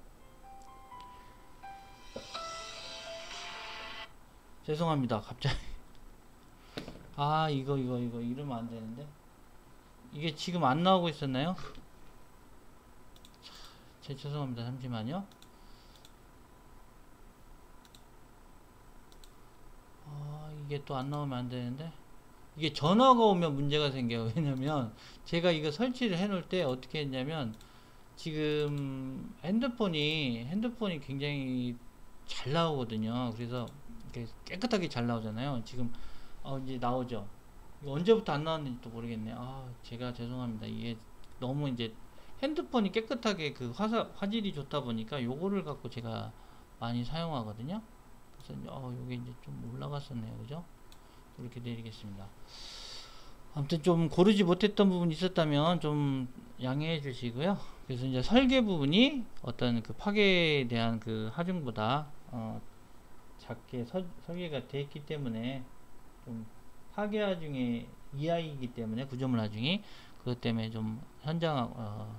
죄송합니다. 갑자기 이거 이러면 안 되는데 이게 지금 안 나오고 있었나요? 죄송합니다. 잠시만요. 이게 또 안 나오면 안 되는데 이게 전화가 오면 문제가 생겨요. 왜냐면 제가 이거 설치를 해 놓을 때 어떻게 했냐면 지금 핸드폰이 굉장히 잘 나오거든요. 그래서 이렇게 깨끗하게 잘 나오잖아요. 지금 이제 나오죠. 이거 언제부터 안 나왔는지 또 모르겠네. 제가 죄송합니다. 이게 너무 이제 핸드폰이 깨끗하게 그 화질이 좋다 보니까 요거를 갖고 제가 많이 사용하거든요. 그래서 요게 이제 좀 올라갔었네요. 그죠? 이렇게 내리겠습니다. 아무튼 좀 고르지 못했던 부분이 있었다면 좀 양해해 주시고요. 그래서 이제 설계 부분이 어떤 그 파괴에 대한 그 하중보다 작게 설계가 되어 있기 때문에 좀 파괴 하중의 이하이기 때문에 구조물 하중이 그것 때문에 좀 현장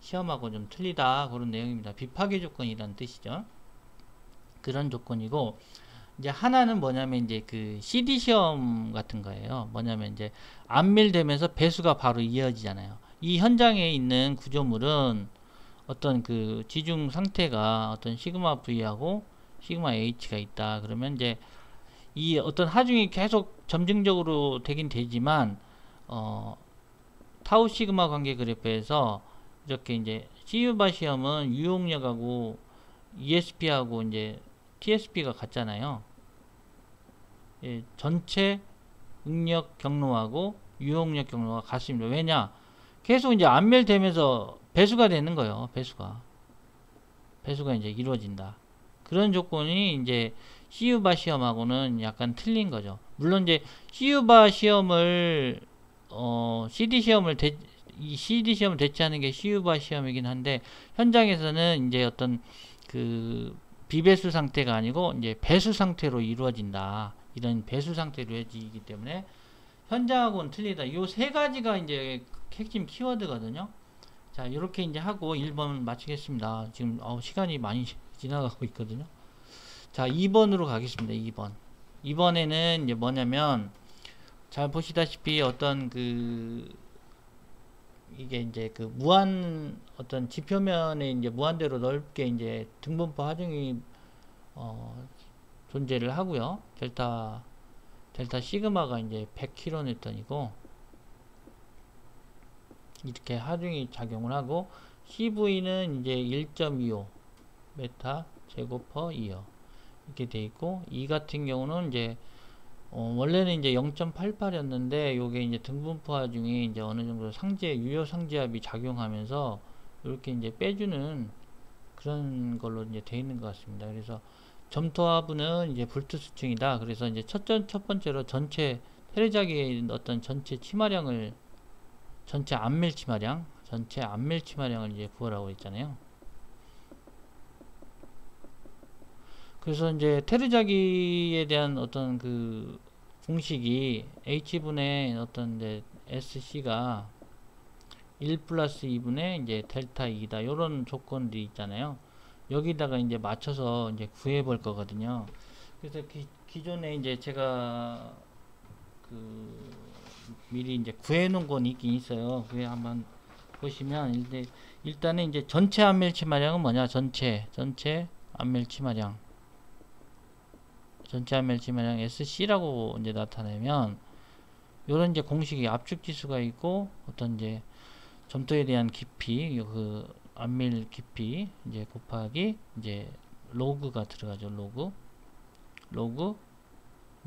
시험하고 좀 틀리다 그런 내용입니다. 비파괴 조건이라는 뜻이죠. 그런 조건이고 이제 하나는 뭐냐면 이제 그 CD 시험 같은 거예요. 뭐냐면 이제 안밀되면서 배수가 바로 이어지잖아요. 이 현장에 있는 구조물은 어떤 그 지중 상태가 어떤 시그마 V하고 시그마 H가 있다. 그러면 이제 이 어떤 하중이 계속 점증적으로 되긴 되지만 타우 시그마 관계 그래프에서 이렇게 이제 CU바 시험은 유용력하고 ESP하고 이제 TSP가 같잖아요. 예, 전체 응력 경로하고 유용력 경로가 같습니다. 왜냐? 계속 이제 안멜되면서 배수가 되는 거예요. 배수가 이제 이루어진다. 그런 조건이 이제 CU바 시험하고는 약간 틀린 거죠. 물론 이제 CU바 시험을 이 CD 시험을 대체하는 게 CU바 시험이긴 한데 현장에서는 이제 어떤 그 비배수 상태가 아니고 이제 배수 상태로 이루어진다. 이런 배수 상태로 이루어지기 때문에 현장하고는 틀리다. 이 세 가지가 이제 핵심 키워드거든요. 자, 이렇게 이제 하고 1번 마치겠습니다. 지금 시간이 많이 지나가고 있거든요. 자, 2번으로 가겠습니다. 2번. 2번에는 이제 뭐냐면 잘 보시다시피 어떤 이게 이제 그 무한 어떤 지표면에 이제 무한대로 넓게 이제 등분포 하중이 존재를 하고요. 델타 시그마가 이제 100kN이고 이렇게 하중이 작용을 하고 CV는 이제 1.25 메타 제곱 퍼 이어 이렇게 돼 있고 이 같은 경우는 이제 원래는 이제 0.88이었는데 요게 이제 등분포 하중이 이제 어느 정도 유효 상제압이 작용하면서 이렇게 이제 빼주는 그런 걸로 이제 돼 있는 것 같습니다. 그래서 점토하부는 이제 불투수층이다. 그래서 이제 첫 번째로 전체 테레작의 어떤 전체 안밀 치마량을 이제 구하라고 했잖아요. 그래서 이제 테르자기에 대한 어떤 그 공식이 H분의 어떤 이제 SC가 1 플러스 2분의 이제 델타 2다. 요런 조건들이 있잖아요. 여기다가 이제 맞춰서 이제 구해 볼 거거든요. 그래서 기존에 이제 제가 미리 이제 구해 놓은 건 있긴 있어요. 그게 한번 보시면 일단은 이제 전체 안밀 치마량은 뭐냐? 전체 안밀 치마량 SC라고 이제 나타내면 요런 이제 공식이 압축 지수가 있고 어떤 이제 점토에 대한 깊이 그 안밀 깊이 이제 곱하기 이제 로그가 들어가죠. 로그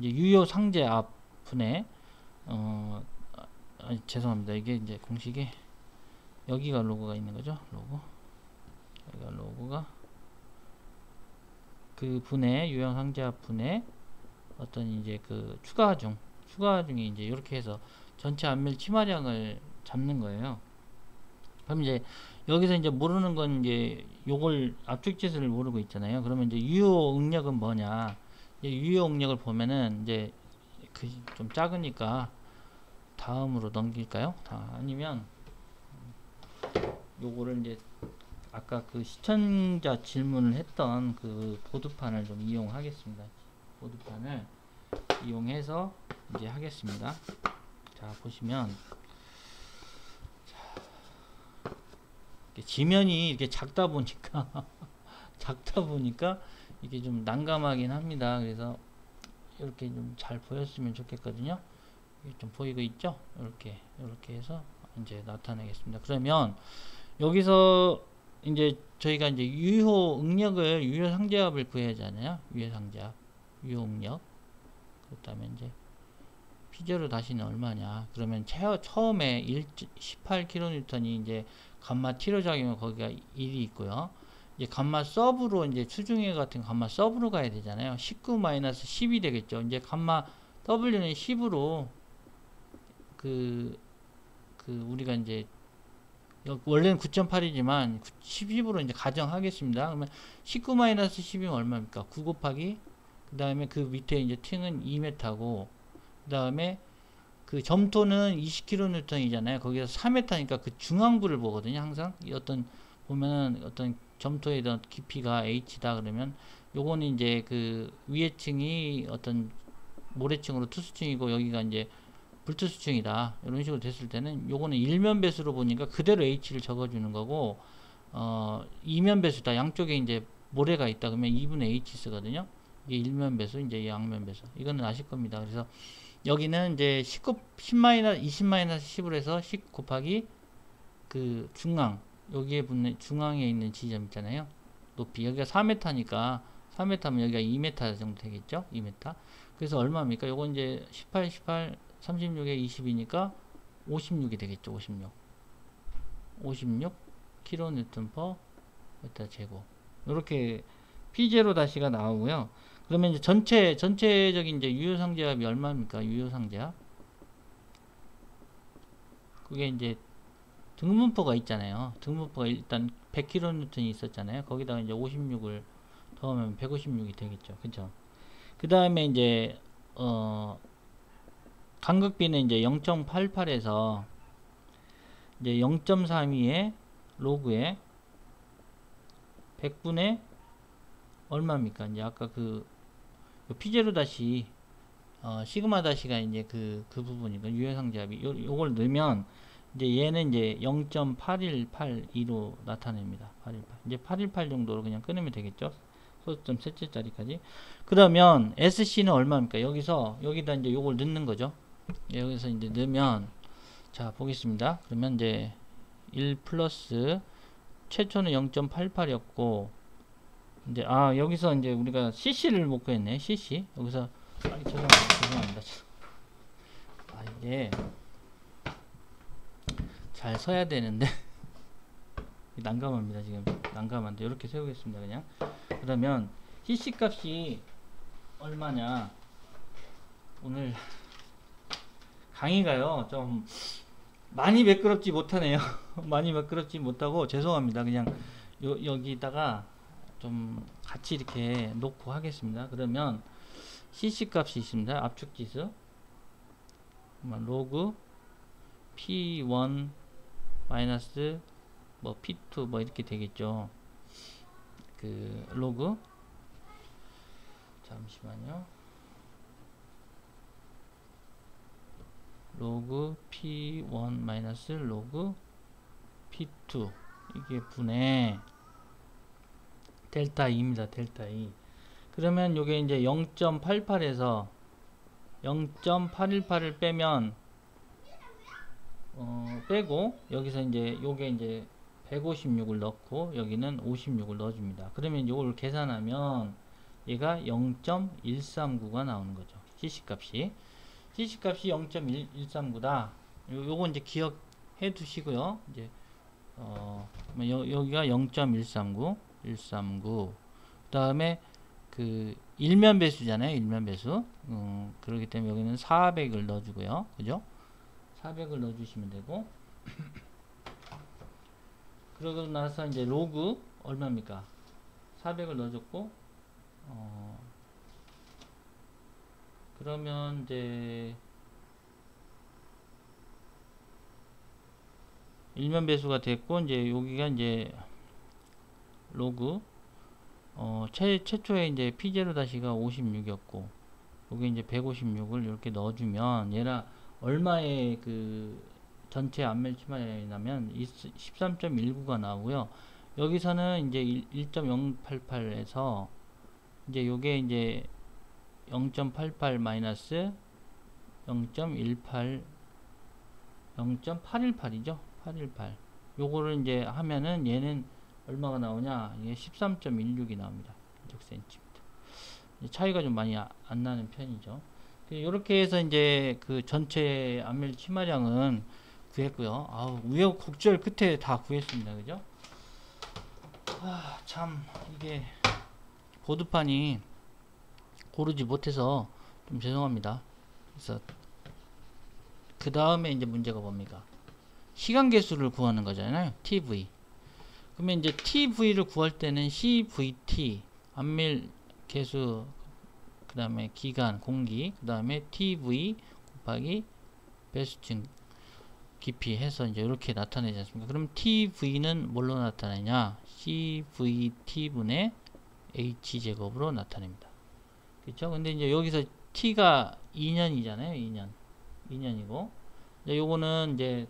이제 유효 상제 앞 분의 죄송합니다. 이게 이제 공식이 여기가 로그가 있는 거죠. 여기가 로그가 그 분의 유형 상제합 분의 어떤 이제 그 추가 하중이 이제 이렇게 해서 전체 안밀 치마량을 잡는 거예요. 그럼 이제 여기서 이제 모르는 건 이제 요걸 압축 지수를 모르고 있잖아요. 그러면 이제 유효 응력은 뭐냐? 유효 응력을 보면은 이제 그 좀 작으니까 다음으로 넘길까요? 아니면 요거를 이제 아까 그 시청자 질문을 했던 그 보드판을 좀 이용하겠습니다. 보드판을 이용해서 이제 하겠습니다. 자, 보시면 지면이 이렇게 작다 보니까 이게 좀 난감하긴 합니다. 그래서 이렇게 좀 잘 보였으면 좋겠거든요. 좀 보이고 있죠? 이렇게 해서 이제 나타내겠습니다. 그러면 여기서 이제 저희가 이제 유효 상제압을 구해야 하잖아요. 유효 응력. 그렇다면 이제 P제로 다시는 얼마냐? 그러면 처음에 18kN이 이제 감마 T로 작용하면 거기가 1이 있고요. 이제 감마 서브로 이제 추중해 같은 감마 서브로 가야 되잖아요. 19-10이 되겠죠. 이제 감마 W는 10으로 우리가 이제 원래는 9.8이지만 10으로 이제 가정하겠습니다. 그러면 19-10이면 얼마입니까? 9 곱하기 그 다음에 그 밑에 이제 t는 2m고 그 다음에 그 점토는 20kN이잖아요. 거기서 3m니까 그 중앙부를 보거든요. 항상 어떤 보면은 어떤 점토의 어떤 깊이가 h다 그러면 요거는 이제 그 위에 층이 어떤 모래층으로 투수층이고 여기가 이제 불투수층이다 이런 식으로 됐을 때는 요거는 일면 배수로 보니까 그대로 h를 적어주는 거고, 이면 배수다 양쪽에 이제 모래가 있다 그러면 2분의 h 쓰거든요. 이게 일면 배수, 이제 양면 배수. 이거는 아실 겁니다. 그래서 여기는 이제 20-10으로 해서 10 곱하기 그 중앙, 여기에 붙는 중앙에 있는 지점 있잖아요. 높이. 여기가 4m니까 4m면 여기가 2m 정도 되겠죠? 2m. 그래서 얼마입니까? 요건 이제 18, 36에 20이니까 56이 되겠죠. 56 kN per 메타 제곱. 이렇게 P0 다시가 나오고요. 그러면 이제 전체적인 이제 유효상제압이 얼마입니까? 유효상제압. 그게 이제 등분포가 있잖아요. 등분포가 일단 100kN이 있었잖아요. 거기다가 이제 56을 더하면 156이 되겠죠. 그죠? 그 다음에 이제, 간극비는 이제 0.88에서 이제 0.32의 로그에 100분의 얼마입니까? 이제 아까 그 P0 다시 시그마 다시가 이제 그 부분이고 유효상제압이 요걸 넣으면 이제 얘는 이제 0.8182로 나타냅니다. 818. 이제 818 정도로 그냥 끊으면 되겠죠? 소수점 셋째 자리까지. 그러면 SC는 얼마입니까? 여기다 이제 요걸 넣는 거죠. 여기서 이제 넣으면, 자, 보겠습니다. 그러면 이제 1 플러스 최초는 0.88이었고, 이제, 여기서 이제 우리가 CC를 못 구했네. CC. 여기서, 죄송합니다. 이게, 잘 서야 되는데, 난감합니다. 지금. 난감한데. 이렇게 세우겠습니다. 그냥. 그러면, CC 값이 얼마냐. 오늘, 강의가요, 좀, 많이 매끄럽지 못하네요. 많이 매끄럽지 못하고, 죄송합니다. 그냥, 여기다가, 좀 같이 이렇게 놓고 하겠습니다. 그러면 CC 값이 있습니다. 압축지수 로그 P1 마이너스 뭐 P2 뭐 이렇게 되겠죠. 그 로그, 잠시만요. 로그 P1 마이너스 로그 P2 이게 분의 델타 2입니다. 델타 2. 그러면 요게 이제 0.88에서 0.818을 빼면 빼고 여기서 이제 요게 이제 156을 넣고 여기는 56을 넣어줍니다. 그러면 요걸 계산하면 얘가 0.139가 나오는 거죠. CC값이 0.139다. 요거 이제 기억해 두시고요. 이제 여기가 0.139 그 다음에 그 일면 배수잖아요. 일면 배수. 그렇기 때문에 여기는 400을 넣어주고요. 그죠? 400을 넣어주시면 되고 그러고 나서 이제 로그 얼마입니까? 400을 넣어줬고 그러면 이제 일면 배수가 됐고 이제 여기가 이제 로그 최초에 이제 P0 다시가 56이었고 여기 이제 156을 이렇게 넣어주면 얘가 얼마의 그 전체 안멜 치마냐면 13.19가 나오고요. 여기서는 이제 1.088에서 이제 요게 이제 0.88 마이너스 0.18 0.818이죠. 818 요거를 이제 하면은 얘는 얼마가 나오냐? 이게 13.16이 나옵니다. 6cm. 차이가 좀 많이 안 나는 편이죠. 이렇게 해서 이제 그 전체 안멜 치마량은 구했고요. 우여곡절 끝에 다 구했습니다. 그죠? 참 이게 보드판이 고르지 못해서 좀 죄송합니다. 그래서 그 다음에 이제 문제가 뭡니까? 시간 개수를 구하는 거잖아요. TV. 그러면 이제 TV를 구할 때는 CVT 안밀 개수 그 다음에 기간 공기 그 다음에 TV 곱하기 배수층 깊이 해서 이제 이렇게 나타내지 않습니까? 그럼 TV는 뭘로 나타내냐? CVT분의 H제곱으로 나타냅니다. 그렇죠? 근데 이제 여기서 T가 2년이잖아요. 2년이고. 요거는 이제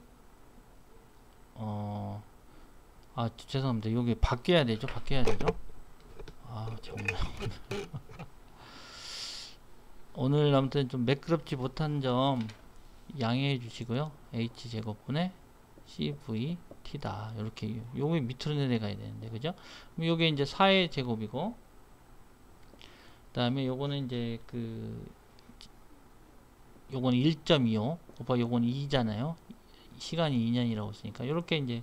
죄송합니다. 여기 바뀌어야 되죠. 정말. 오늘 아무튼 좀 매끄럽지 못한 점 양해해 주시고요. H제곱분의 CVT다. 이렇게 요게 밑으로 내려가야 되는데, 그죠? 그럼 요게 이제 4의 제곱이고, 그 다음에 요거는 이제 요거는 1.25 곱하기 요거는 2잖아요. 시간이 2년이라고 했으니까 이렇게 이제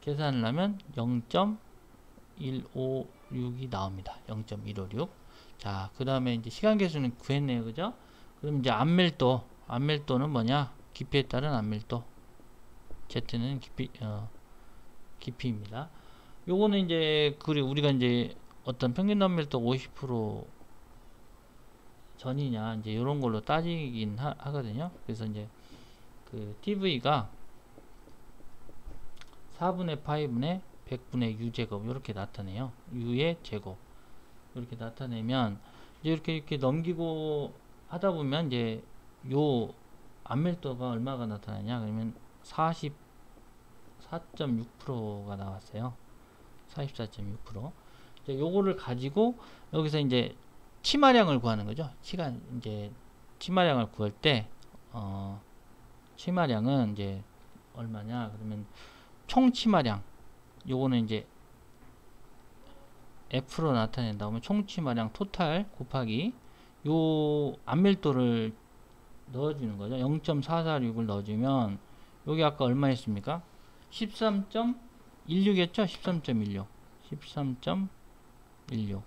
계산을 하면 0.156이 나옵니다. 0.156. 자, 그 다음에 이제 시간 계수는 구했네요. 그죠? 그럼 이제 안밀도는 뭐냐? 깊이에 따른 안밀도. Z는 깊이입니다. 요거는 이제 우리가 이제 어떤 평균 안밀도 50% 전이냐 이제 이런 걸로 따지긴 하거든요. 그래서 이제 TV가 4분의 파이분의 100분의 U제곱 이렇게 나타내요. U의 제곱 이렇게 나타내면 이제 이렇게 넘기고 하다 보면 이제 요 안밀도가 얼마가 나타나냐 그러면 44.6%가 나왔어요. 44.6%. 이제 요거를 가지고 여기서 이제 치마량을 구하는 거죠. 이제 치마량을 구할 때 치마량은 이제 얼마냐 그러면 총 치마량 요거는 이제 F로 나타낸다 보면 총 치마량 토탈 곱하기 요 안밀도를 넣어주는 거죠. 0.446을 넣어주면 여기 아까 얼마 했습니까? 13.16이었죠? 13.16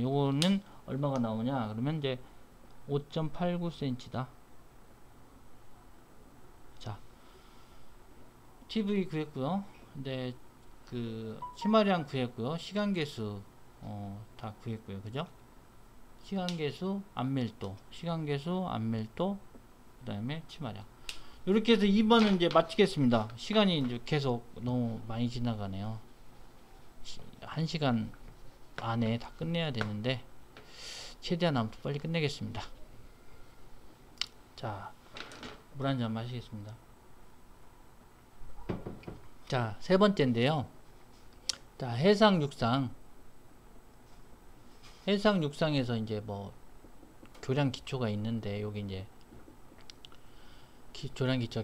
요거는 얼마가 나오냐 그러면 이제 5.89cm다. 자, TV 구했고요. 근데 치마량 구했고요. 시간계수 다 구했고요. 그죠? 시간계수, 안밀도, 그 다음에 치마량. 이렇게 해서 2번은 이제 마치겠습니다. 시간이 이제 계속 너무 많이 지나가네요. 1시간 안에 다 끝내야 되는데 최대한 아무튼 빨리 끝내겠습니다. 자, 물 한 잔 마시겠습니다. 자, 세 번째인데요. 자, 해상육상에서 이제 뭐 교량 기초가 있는데 여기 이제 교량 기초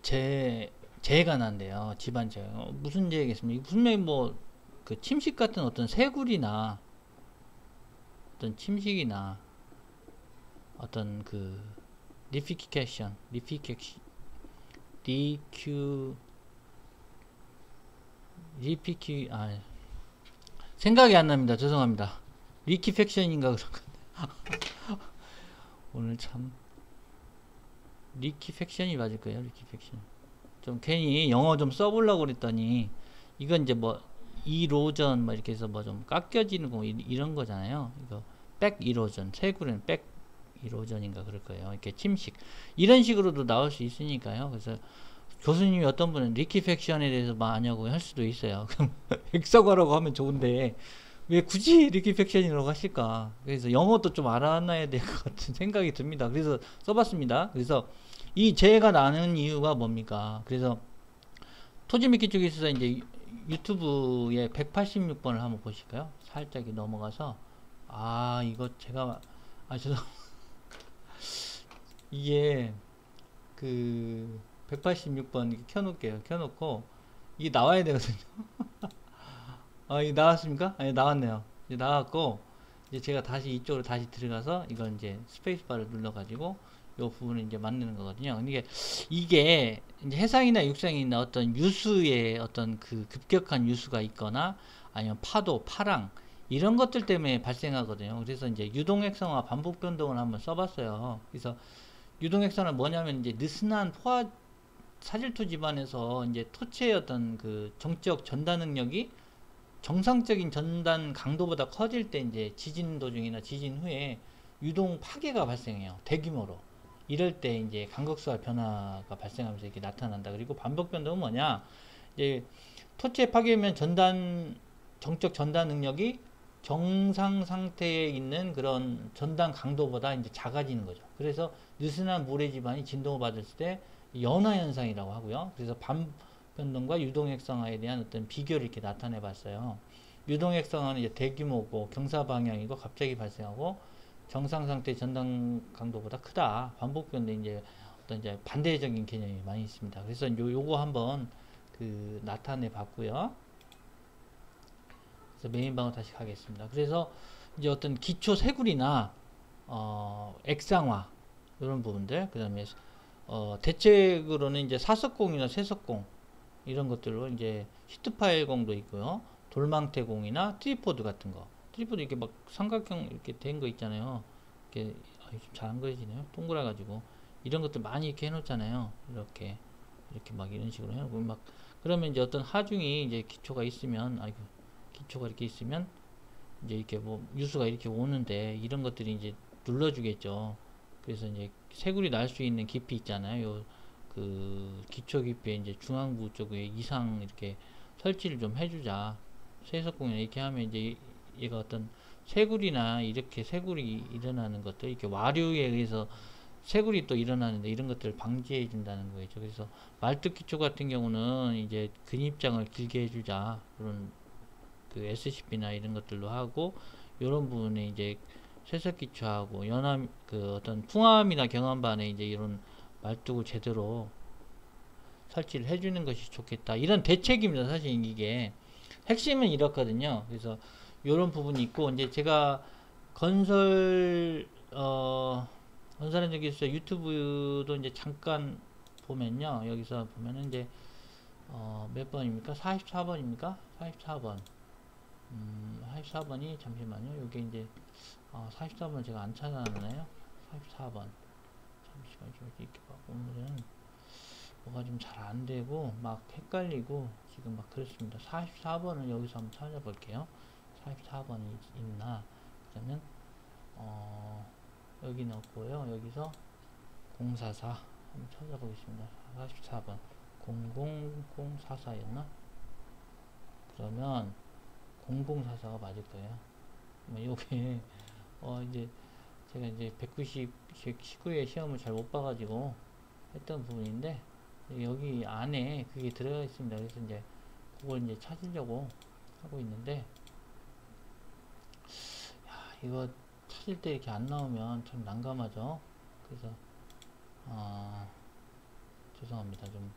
재해가 난대요. 집안 재해. 무슨 재해겠습니까? 분명히 뭐 침식 같은 어떤 새굴이나 어떤 침식이나 어떤 리피케이션 생각이 안 납니다. 죄송합니다. 리키팩션인가 그런 건데. 오늘 참 리키팩션이 맞을 거예요. 리키팩션. 좀 괜히 영어 좀 써보려고 그랬더니 이건 이제 뭐 이로전 뭐 이렇게 해서 뭐 좀 깎여지는 거 이런 거잖아요. 이거 백 이로전, 새굴은 백 이로전인가 그럴 거예요. 이렇게 침식 이런 식으로도 나올 수 있으니까요. 그래서 교수님이 어떤 분은 리키팩션에 대해서 많냐고 할 수도 있어요. 그럼 핵사과라고 하면 좋은데 왜 굳이 리키팩션이라고 하실까? 그래서 영어도 좀 알아놔야 될 것 같은 생각이 듭니다. 그래서 써봤습니다. 그래서 이 재해가 나는 이유가 뭡니까? 그래서 토지미키 쪽에 있어서 이제 유튜브에 186번을 한번 보실까요? 살짝 넘어가서 이거 제가 이게 186번 켜놓을게요. 켜놓고 이게 나와야 되거든요. 이게 나왔습니까? 아니, 나왔네요. 이제 나왔고 이제 제가 다시 이쪽으로 다시 들어가서 이걸 이제 스페이스바를 눌러가지고 이 부분을 이제 만드는 거거든요. 근데 이게 이제 해상이나 육상에 있는 어떤 유수의 어떤 급격한 유수가 있거나 아니면 파도, 파랑 이런 것들 때문에 발생하거든요. 그래서 이제 유동핵성화 반복 변동을 한번 써봤어요. 그래서 유동핵성은 뭐냐면 이제 느슨한 포화 사질토 집안에서 이제 토체의 어떤 정적 전달 능력이 정상적인 전단 강도보다 커질 때 이제 지진 도중이나 지진 후에 유동 파괴가 발생해요. 대규모로. 이럴 때 이제 간극수할 변화가 발생하면서 이렇게 나타난다. 그리고 반복 변동은 뭐냐? 이제 토치에 파괴면 정적 전달 능력이 정상 상태에 있는 그런 전단 강도보다 이제 작아지는 거죠. 그래서 느슨한 모래 지반이 진동을 받을 때 연화 현상이라고 하고요. 그래서 반복 변동과 유동액상화에 대한 어떤 비교를 이렇게 나타내 봤어요. 유동액상화는 이제 대규모고 경사 방향이고 갑자기 발생하고 정상 상태 전단 강도보다 크다. 반복 변동 이제 어떤 이제 반대적인 개념이 많이 있습니다. 그래서 요거 한번 나타내 봤고요. 그래서 메인방을 다시 가겠습니다. 그래서 이제 어떤 기초 세굴이나 액상화 이런 부분들, 그 다음에 대책으로는 이제 사석공이나 세석공 이런 것들로 이제 히트 파일공도 있고요. 돌망태공이나 트리포드 같은 거. 트리포드 이렇게 막 삼각형 이렇게 된 거 있잖아요. 이렇게 좀 잘 안 그려지네요. 동그라 가지고 이런 것들 많이 이렇게 해놓잖아요. 이렇게 막 이런 식으로 해놓고 막 그러면 이제 어떤 하중이 이제 기초가 있으면 기초가 이렇게 있으면 이제 이렇게 뭐 유수가 이렇게 오는데 이런 것들이 이제 눌러주겠죠. 그래서 이제 새굴이 날 수 있는 깊이 있잖아요. 기초 깊이에 이제 중앙부 쪽에 이상 이렇게 설치를 좀 해주자. 세석공이나 이렇게 하면 이제 얘가 어떤 새굴이나 이렇게 새굴이 일어나는 것들, 이렇게 와류에 의해서 새굴이 또 일어나는데 이런 것들을 방지해 준다는 거죠. 그래서 말뚝 기초 같은 경우는 이제 근입장을 길게 해주자. 그런 SCP나 이런 것들로 하고, 이런 부분에 이제 세석 기초하고 연암 어떤 풍암이나 경암반에 이제 이런 말뚝을 제대로 설치를 해주는 것이 좋겠다. 이런 대책입니다. 사실 이게 핵심은 이렇거든요. 그래서 이런 부분이 있고, 이제 제가 건설한 적이 있어요. 유튜브도 이제 잠깐 보면요. 여기서 보면은 이제 몇 번입니까? 44번입니까? 44번. 44번이 잠시만요. 요게 이제 44번 제가 안 찾아놨나요? 44번. 잠시만 좀 이렇게 봐. 오늘은 뭐가 좀 잘 안 되고 막 헷갈리고 지금 막 그렇습니다. 44번을 여기서 한번 찾아볼게요. 44번이 있나? 그러면 여기 넣고요. 여기서 044 한번 찾아보겠습니다. 44번 00044였나? 그러면 0044가 맞을 거예요. 요게 이제 제가 이제 119회 시험을 잘 못 봐가지고 했던 부분인데 여기 안에 그게 들어가 있습니다. 그래서 이제 그걸 이제 찾으려고 하고 있는데, 이거 찾을 때 이렇게 안 나오면 참 난감하죠. 그래서 죄송합니다. 좀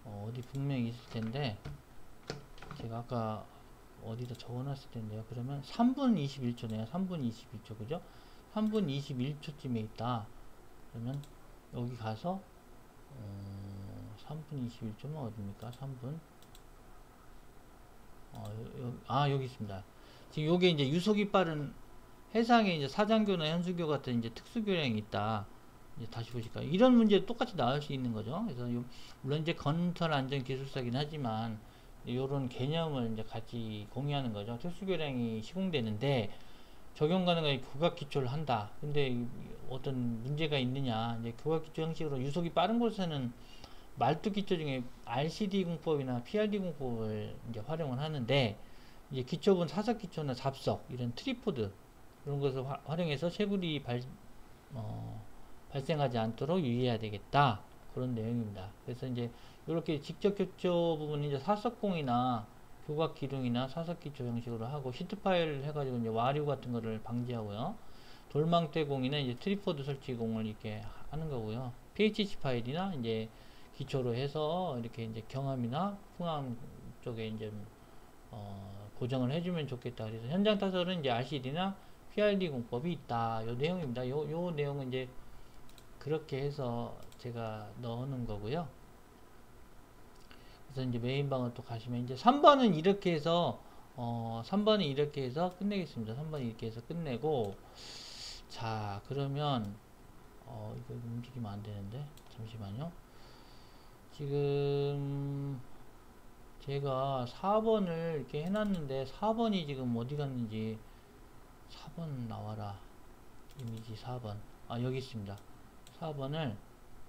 어디 분명히 있을 텐데 제가 아까 어디다 적어놨을 텐데요. 그러면 3분 21초네요. 3분 21초 그죠? 3분 21초쯤에 있다. 그러면 여기 가서 3분 21초면 어딥니까? 3분 여기 있습니다. 지금 요게 이제 유속이 빠른 해상에 이제 사장교나 현수교 같은 이제 특수교량이 있다. 이제 다시 보실까요? 이런 문제 똑같이 나올 수 있는 거죠. 그래서 물론 이제 건설 안전 기술사긴 하지만 이런 개념을 이제 같이 공유하는 거죠. 특수교량이 시공되는데 적용 가능하게 교각 기초를 한다. 근데 어떤 문제가 있느냐? 이제 교각 기초 형식으로 유속이 빠른 곳에는 말뚝 기초 중에 RCD 공법이나 PRD 공법을 이제 활용을 하는데, 이제 기초분 사석 기초나 잡석 이런 트리포드 그런 것을 활용해서 채굴이 발생하지 않도록 유의해야 되겠다. 그런 내용입니다. 그래서 이제 이렇게 직접 기초 부분은 이제 사석공이나 교각 기둥이나 사석 기초 형식으로 하고, 시트 파일 해가지고 이제 와류 같은 거를 방지하고요. 돌망대 공이나 이제 트리포드 설치 공을 이렇게 하는 거고요. PHC 파일이나 이제 기초로 해서 이렇게 이제 경암이나 풍암 쪽에 이제 고정을 해주면 좋겠다. 그래서 현장 타설은 이제 RCD나 PRD 공법이 있다. 요 내용입니다. 요 내용은 이제 그렇게 해서 제가 넣어놓은 거고요. 그래서 이제 메인방을 또 가시면 이제 3번은 이렇게 해서 3번은 이렇게 해서 끝내겠습니다. 3번은 이렇게 해서 끝내고, 자 그러면 이거 움직이면 안 되는데 잠시만요. 지금 제가 4번을 이렇게 해놨는데 4번이 지금 어디 갔는지, 4번 나와라. 이미지 4번 여기 있습니다. 4번을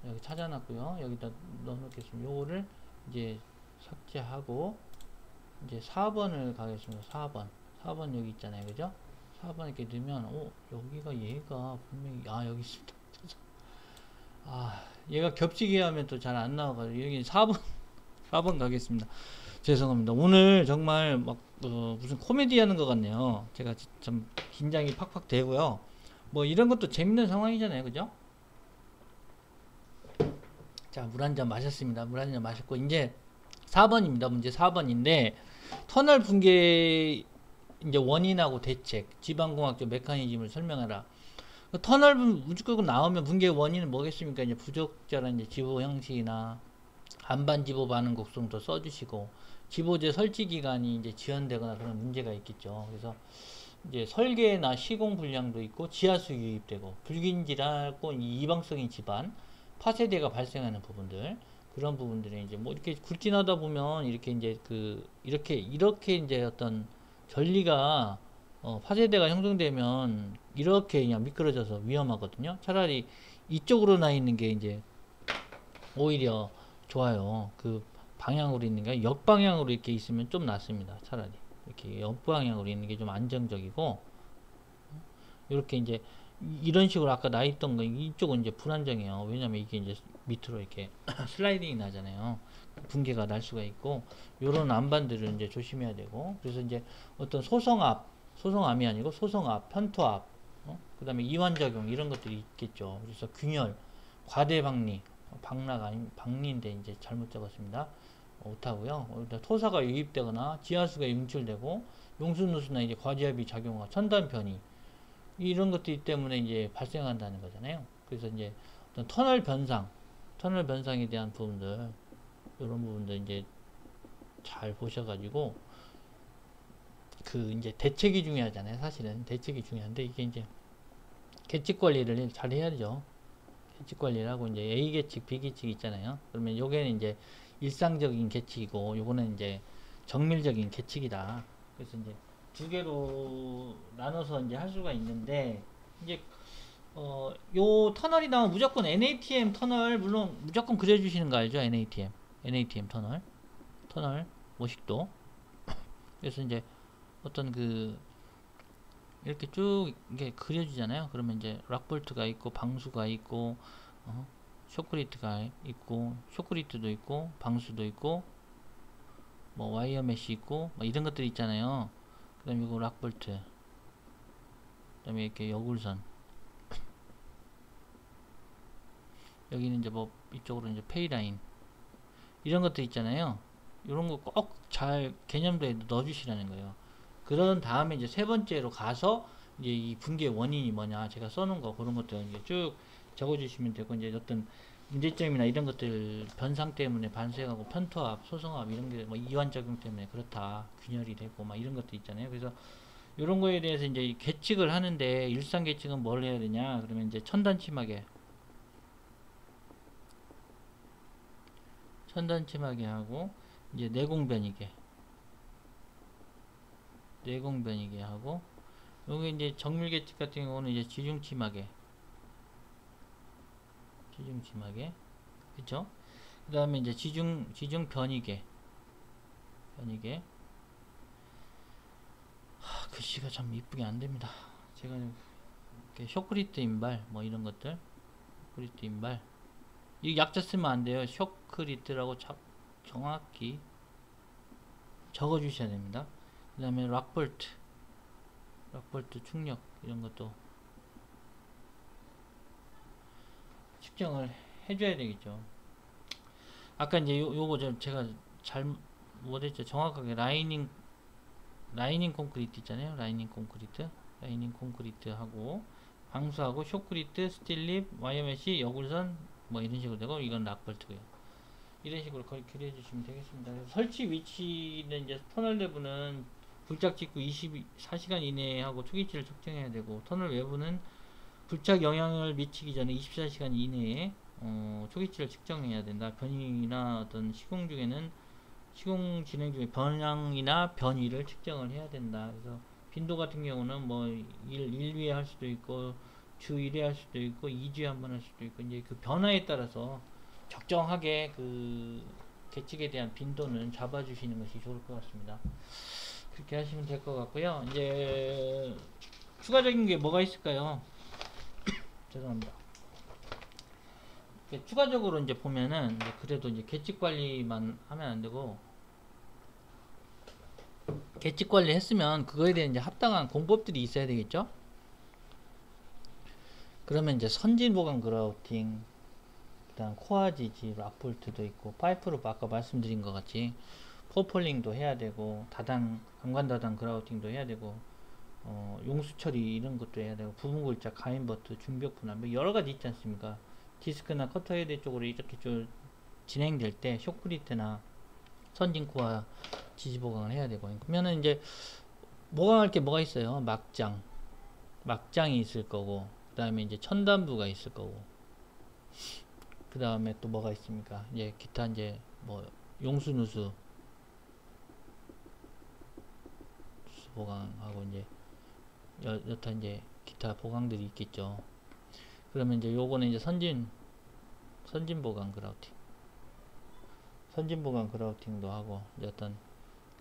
여기 찾아놨고요. 여기다 넣어놓겠습니다. 요거를 이제 삭제하고 이제 4번을 가겠습니다. 4번 여기 있잖아요. 그죠? 4번 이렇게 넣으면 여기가 얘가 분명히 여기 있습니다. 얘가 겹치게 하면 또 잘 안 나와가지고 여기 4번 가겠습니다. 죄송합니다. 오늘 정말 막 무슨 코미디 하는 것 같네요. 제가 좀 긴장이 팍팍 되고요. 뭐 이런 것도 재밌는 상황이잖아요. 그죠? 자, 물 한 잔 마셨습니다. 물 한 잔 마셨고 이제 4번입니다. 문제 4번인데 터널 붕괴 이제 원인하고 대책, 지방공학적 메커니즘을 설명하라. 터널 무조건 나오면 붕괴 원인은 뭐겠습니까? 이제 부적절한 이제 지보 형식이나 반반 지보 반응 곡성도 써주시고 지보재 설치 기간이 이제 지연되거나 그런 문제가 있겠죠. 그래서 이제 설계나 시공 불량도 있고 지하수 유입되고 불균질하고 이방성인 집안 파세대가 발생하는 부분들 그런 부분들이 이제 뭐 이렇게 굴진하다 보면 이렇게 이제 이렇게 이제 어떤 전리가 파세대가 형성되면 이렇게 그냥 미끄러져서 위험하거든요. 차라리 이쪽으로 나 있는 게 이제 오히려 좋아요. 그 방향으로 있는 게 역방향으로 이렇게 있으면 좀 낫습니다. 차라리 이렇게 역방향으로 있는 게 좀 안정적이고 이렇게 이제 이런 식으로 아까 나 있던 거 이쪽은 이제 불안정해요. 왜냐면 이게 이제 밑으로 이렇게 슬라이딩이 나잖아요. 붕괴가 날 수가 있고 요런 안반들을 이제 조심해야 되고 그래서 이제 어떤 소성암이 아니고 소성압, 편토압, 그 다음에 이완작용 이런 것들이 있겠죠. 그래서 균열, 과대박리, 박라가 아닌 박리인데 이제 잘못 적었습니다. 못하고요. 토사가 유입되거나 지하수가 응출되고 용수누수나 이제 과지압이 작용하고 천단 편의 이런 것들 때문에 이제 발생한다는 거잖아요. 그래서 이제 어떤 터널 변상에 대한 부분들 이런 부분들 이제 잘 보셔가지고 이제 대책이 중요하잖아요. 사실은 대책이 중요한데 이게 이제 계측 관리를 잘 해야죠. 계측 관리를 하고 이제 A 계측, B 계측 있잖아요. 그러면 요게는 이제 일상적인 계측이고 요거는 이제 정밀적인 계측이다. 그래서 이제 두 개로 나눠서 이제 할 수가 있는데 이제 요 터널이 나오면 무조건 NATM 터널 물론 무조건 그려주시는 거 알죠? NATM 터널 모식도. 그래서 이제 어떤 이렇게 쭉 이게 그려주잖아요. 그러면 이제 락볼트가 있고 방수가 있고 쇼크리트가 있고 쇼크리트도 있고 방수도 있고 뭐 와이어 메시 있고 뭐 이런 것들이 있잖아요. 그 다음에 이거 락볼트 그 다음에 이렇게 여굴선 여기는 이제 뭐 이쪽으로 이제 페이라인 이런 것들 있잖아요. 이런 거 꼭 잘 개념도에 넣어주시라는 거예요. 그런 다음에 이제 세 번째로 가서 이제 이 붕괴 원인이 뭐냐 제가 써놓은 거 그런 것들 이제 쭉 적어주시면 되고 이제 어떤 문제점이나 이런 것들 변상 때문에 반수하고 편토압, 소성압 이런 게 뭐 이완작용 때문에 그렇다 균열이 되고 막 이런 것도 있잖아요. 그래서 이런 거에 대해서 이제 계측을 하는데 일상 계측은 뭘 해야 되냐 그러면 이제 천단침하게 하고 이제 내공변이게 하고 여기 이제 정밀 계측 같은 경우는 이제 지중침하게 그쵸? 그 다음에 이제 지중 변이게 글씨가 참 이쁘게 안됩니다. 제가 이렇게 쇼크리트 인발 뭐 이런 것들 쇼크리트 인발 이 약자 쓰면 안 돼요. 쇼크리트라고 정확히 적어 주셔야 됩니다. 그 다음에 락볼트 충력 이런 것도 측정을 해줘야 되겠죠. 아까 이제 요거 제가 잘 못했죠. 정확하게 라이닝 콘크리트 있잖아요. 라이닝 콘크리트 하고 방수하고 쇼크리트, 스틸립, 와이어메시, 여굴선 뭐 이런 식으로 되고 이건 락볼트고요. 이런 식으로 그려주시면 되겠습니다. 설치 위치는 이제 터널 내부는 불착 직후 24시간 이내에 하고 초기치를 측정해야 되고 터널 외부는 불착 영향을 미치기 전에 24시간 이내에 초기치를 측정해야 된다. 변이나 어떤 시공 진행 중에 변량이나 변이를 측정을 해야 된다. 그래서 빈도 같은 경우는 뭐 1위에 할 수도 있고 주 1회 할 수도 있고 2주에 한 번 할 수도 있고 이제 그 변화에 따라서 적정하게 그 계측에 대한 빈도는 잡아주시는 것이 좋을 것 같습니다. 그렇게 하시면 될 것 같고요. 이제 추가적인 게 뭐가 있을까요? 죄송합니다. 추가적으로 이제 보면은 이제 그래도 이제 계측 관리만 하면 안 되고 계측 관리 했으면 그거에 대한 이제 합당한 공법들이 있어야 되겠죠? 그러면 이제 선진 보강 그라우팅, 그다음 코아 지지, 락볼트도 있고 파이프로 아까 말씀드린 것 같이 포폴링도 해야 되고 다당 강관 다당 그라우팅도 해야 되고 용수 처리 이런 것도 해야 되고 부분 골작, 가인버트, 중벽 분할 뭐 여러 가지 있지 않습니까? 디스크나 커터 헤드 쪽으로 이렇게 좀 진행될 때 쇼크리트나 선진 코아 지지 보강을 해야 되고 그러면은 이제 보강할 게 뭐가 있어요? 막장이 있을 거고 그 다음에 이제 천단부가 있을 거고 그 다음에 또 뭐가 있습니까? 이제 기타 이제 뭐 용수 누수 보강하고 이제 여타 이제 기타 보강들이 있겠죠. 그러면 이제 요거는 이제 선진 보강 그라우팅, 선진 보강 그라우팅도 하고 이제 어떤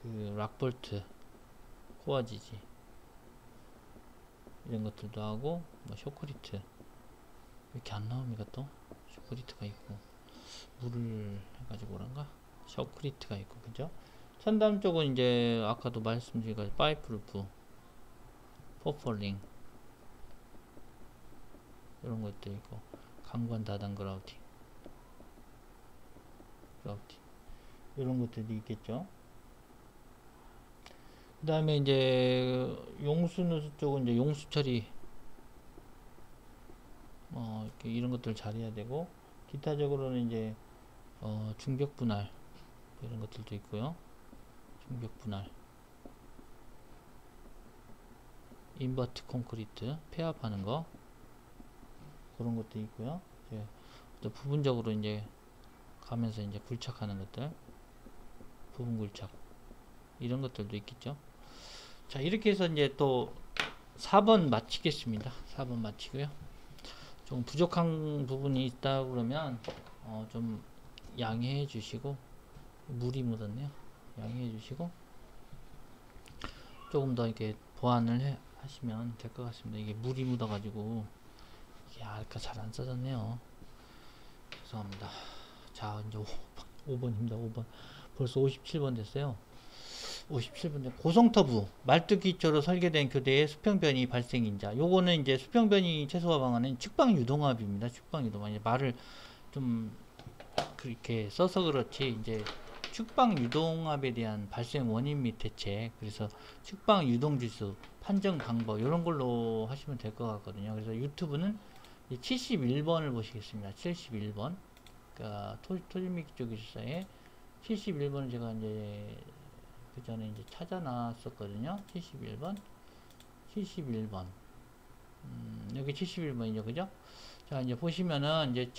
그 락볼트, 코아 지지 이런 것들도 하고 뭐 쇼크리트 이렇게 안 나옵니까? 또 쇼크리트가 있고 물을 해가지고 그런가? 쇼크리트가 있고 그죠? 천담 쪽은 이제 아까도 말씀드린 거 파이프루프, 포폴링 이런 것도 있고 강관 다단 그라우팅 이런 것들도 있겠죠. 그 다음에 이제 용수 누수 쪽은 이제 용수 처리 이렇게 이런 것들 잘 해야 되고 기타적으로는 이제 중벽 분할 이런 것들도 있고요. 중벽 분할, 인버트 콘크리트 폐합하는 거 그런 것도 있고요. 이제 부분적으로 이제 가면서 이제 굴착하는 것들, 부분 굴착 이런 것들도 있겠죠. 자, 이렇게 해서 이제 또 4번 마치겠습니다. 4번 마치고요. 좀 부족한 부분이 있다 그러면 좀 양해해 주시고 물이 묻었네요. 양해해 주시고 조금 더 이렇게 보완을 하시면 될 것 같습니다. 이게 물이 묻어 가지고 이게 아까 잘 안 써졌네요. 죄송합니다. 자, 이제 5번입니다. 5번 벌써 57번 됐어요. 57번 고성터부 말뚝기초로 설계된 교대의 수평변이 발생인자. 요거는 이제 수평변이 최소화 방안은 측방 유동합입니다. 측방 유동합. 이제 말을 좀 그렇게 써서 그렇지 이제 측방 유동합에 대한 발생 원인 및 대책, 그래서 측방 유동 지수 판정 방법 이런 걸로 하시면 될 것 같거든요. 그래서 유튜브는 71번을 보시겠습니다. 71번. 그러니까 토질미기 쪽 기술사에 71번을 제가 이제 그 전에 이제 찾아놨었거든요. 71번. 여기 71번이죠. 그죠? 자, 이제 보시면은 이제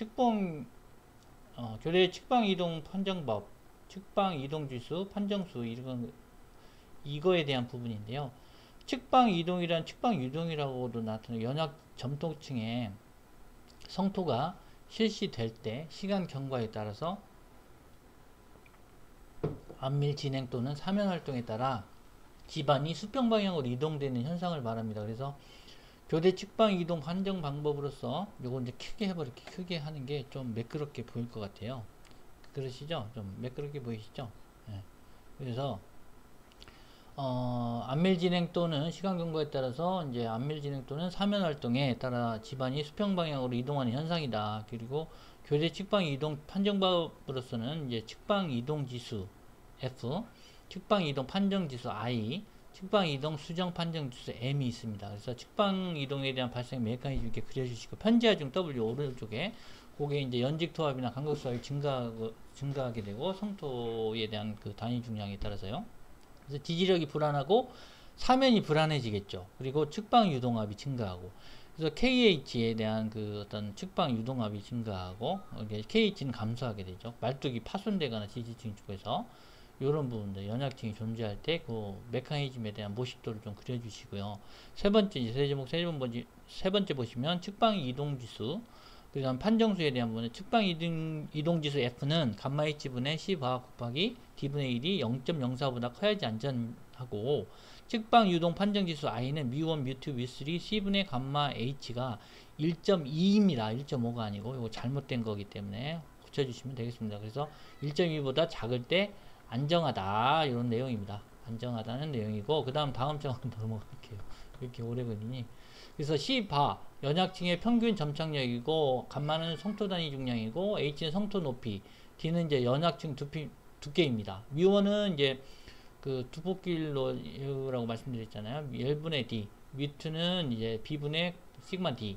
교대 측방 이동 판정법, 측방 이동 지수, 판정수, 이거에 대한 부분인데요. 측방 이동이란 측방 유동이라고도 나타나는 연약 점토층에 성토가 실시될 때 시간 경과에 따라서 안밀 진행 또는 사면 활동에 따라 기반이 수평 방향으로 이동되는 현상을 말합니다. 그래서 교대 측방 이동 판정 방법으로서 요거 이제 크게 하는 게 좀 매끄럽게 보일 것 같아요. 그러시죠? 좀 매끄럽게 보이시죠? 네. 그래서 안밀 진행 또는 시간 경과에 따라서 이제 안밀 진행 또는 사면 활동에 따라 집안이 수평 방향으로 이동하는 현상이다. 그리고 교대 측방 이동 판정법으로서는 이제 측방 이동 지수 F, 측방 이동 판정 지수 I, 측방 이동 수정 판정 지수 M이 있습니다. 그래서 측방 이동에 대한 발생 메커니즘 이렇게 그려주시고 편지하 중 W 오른쪽에 그게 이제 연직 토합이나 간극 수합이 증가하게 되고 성토에 대한 그 단위 중량에 따라서요. 그래서 지지력이 불안하고 사면이 불안해지겠죠. 그리고 측방 유동합이 증가하고, 그래서 KH에 대한 그 어떤 측방 유동합이 증가하고 KH는 감소하게 되죠. 말뚝이 파손되거나 지지층 쪽에서 요런 부분들 연약층이 존재할 때 그 메커니즘에 대한 모식도를 좀 그려주시고요. 세 번째 이제 세 번째 보시면 측방 이동지수 그 다음 판정수에 대한 부분은 측방 이동지수 F는 감마 H분의 C바 곱하기 D분의 1이 0.04보다 커야지 안전하고 측방 유동 판정지수 I는 뮤1, 뮤2, 뮤3, C분의 감마 H가 1.2입니다. 1.5가 아니고 이거 잘못된 거기 때문에 고쳐주시면 되겠습니다. 그래서 1.2보다 작을 때 안정하다 이런 내용입니다. 안정하다는 내용이고 그 다음 장으로 넘어갈게요. 이렇게 오래 걸리니 그래서 C바 연약층의 평균 점착력이고 감마는 성토 단위 중량이고 H는 성토 높이 D는 이제 연약층 두께입니다. 뮤1은 이제 그 두폭길로라고 말씀드렸잖아요. L분의 D 뮤2는 이제 B분의 시그마 D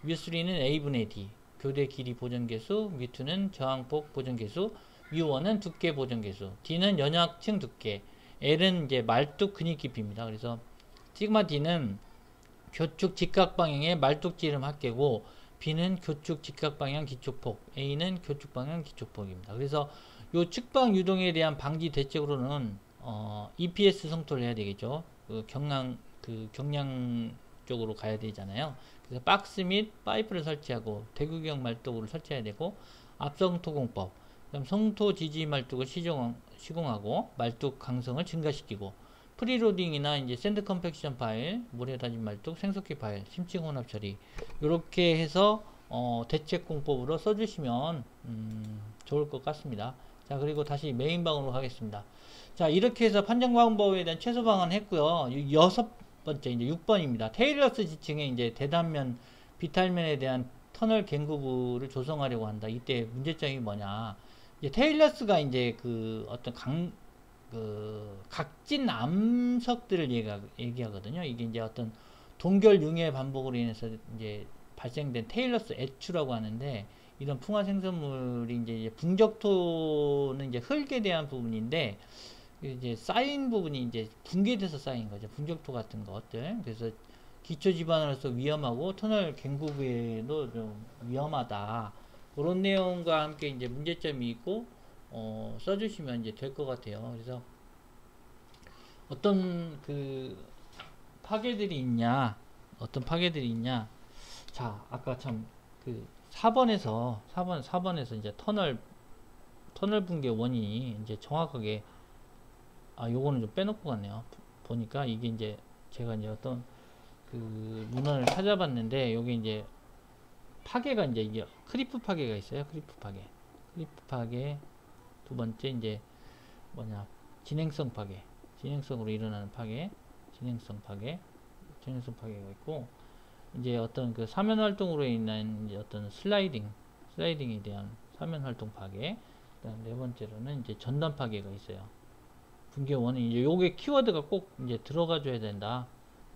뮤3는 A분의 D 교대 길이 보정계수 뮤2는 저항폭 보정계수 뮤1은 두께 보정계수 D는 연약층 두께 L은 이제 말뚝 근육 깊이입니다. 그래서 시그마 D는 교축 직각방향의 말뚝지름 합계고 B는 교축 직각방향 기초폭 A는 교축 방향 기초폭입니다. 그래서 요 측방 유동에 대한 방지 대책으로는 EPS 성토를 해야 되겠죠. 경량 쪽으로 가야 되잖아요. 그래서 박스 및 파이프를 설치하고 대구경 말뚝을 설치해야 되고 앞성 토공법 그다음 성토 지지 말뚝을 시공하고 말뚝 강성을 증가시키고 프리로딩이나 이제 샌드 컴팩션 파일, 모래 다진 말뚝, 생석기 파일, 심층 혼합 처리 이렇게 해서 대책 공법으로 써주시면 좋을 것 같습니다. 자 그리고 다시 메인 방으로 가겠습니다. 자 이렇게 해서 판정 방법에 대한 최소 방안 했고요. 여섯 번째 이제 6번입니다. 테일러스 지층의 이제 대단면 비탈면에 대한 터널 갱구부를 조성하려고 한다. 이때 문제점이 뭐냐? 이제 테일러스가 이제 그 어떤 각진 암석들을 얘기하거든요. 이게 이제 어떤 동결 융의 반복으로 인해서 이제 발생된 테일러스 애추라고 하는데 이런 풍화 생성물이 이제 붕적토는 이제 흙에 대한 부분인데 이제 쌓인 부분이 이제 붕괴돼서 쌓인 거죠. 붕적토 같은 것들. 그래서 기초 지반으로서 위험하고 터널 갱부부에도 좀 위험하다. 그런 내용과 함께 이제 문제점이 있고 써주시면 이제 될 것 같아요. 그래서 어떤 파괴들이 있냐, 자, 아까 참 4번에서 이제 터널 붕괴 원인이 이제 정확하게 요거는 좀 빼놓고 갔네요. 보니까 이게 이제 제가 이제 어떤 문헌을 찾아봤는데 여기 이제 파괴가 이제 이게 크리프 파괴가 있어요. 크리프 파괴 두 번째 이제 진행성 파괴, 진행성으로 일어나는 파괴, 진행성 파괴가 있고 이제 어떤 사면 활동으로 인한 이제 어떤 슬라이딩에 대한 사면 활동 파괴. 그다음 네 번째로는 이제 전단 파괴가 있어요. 붕괴 원인 이제 요게 키워드가 꼭 이제 들어가줘야 된다.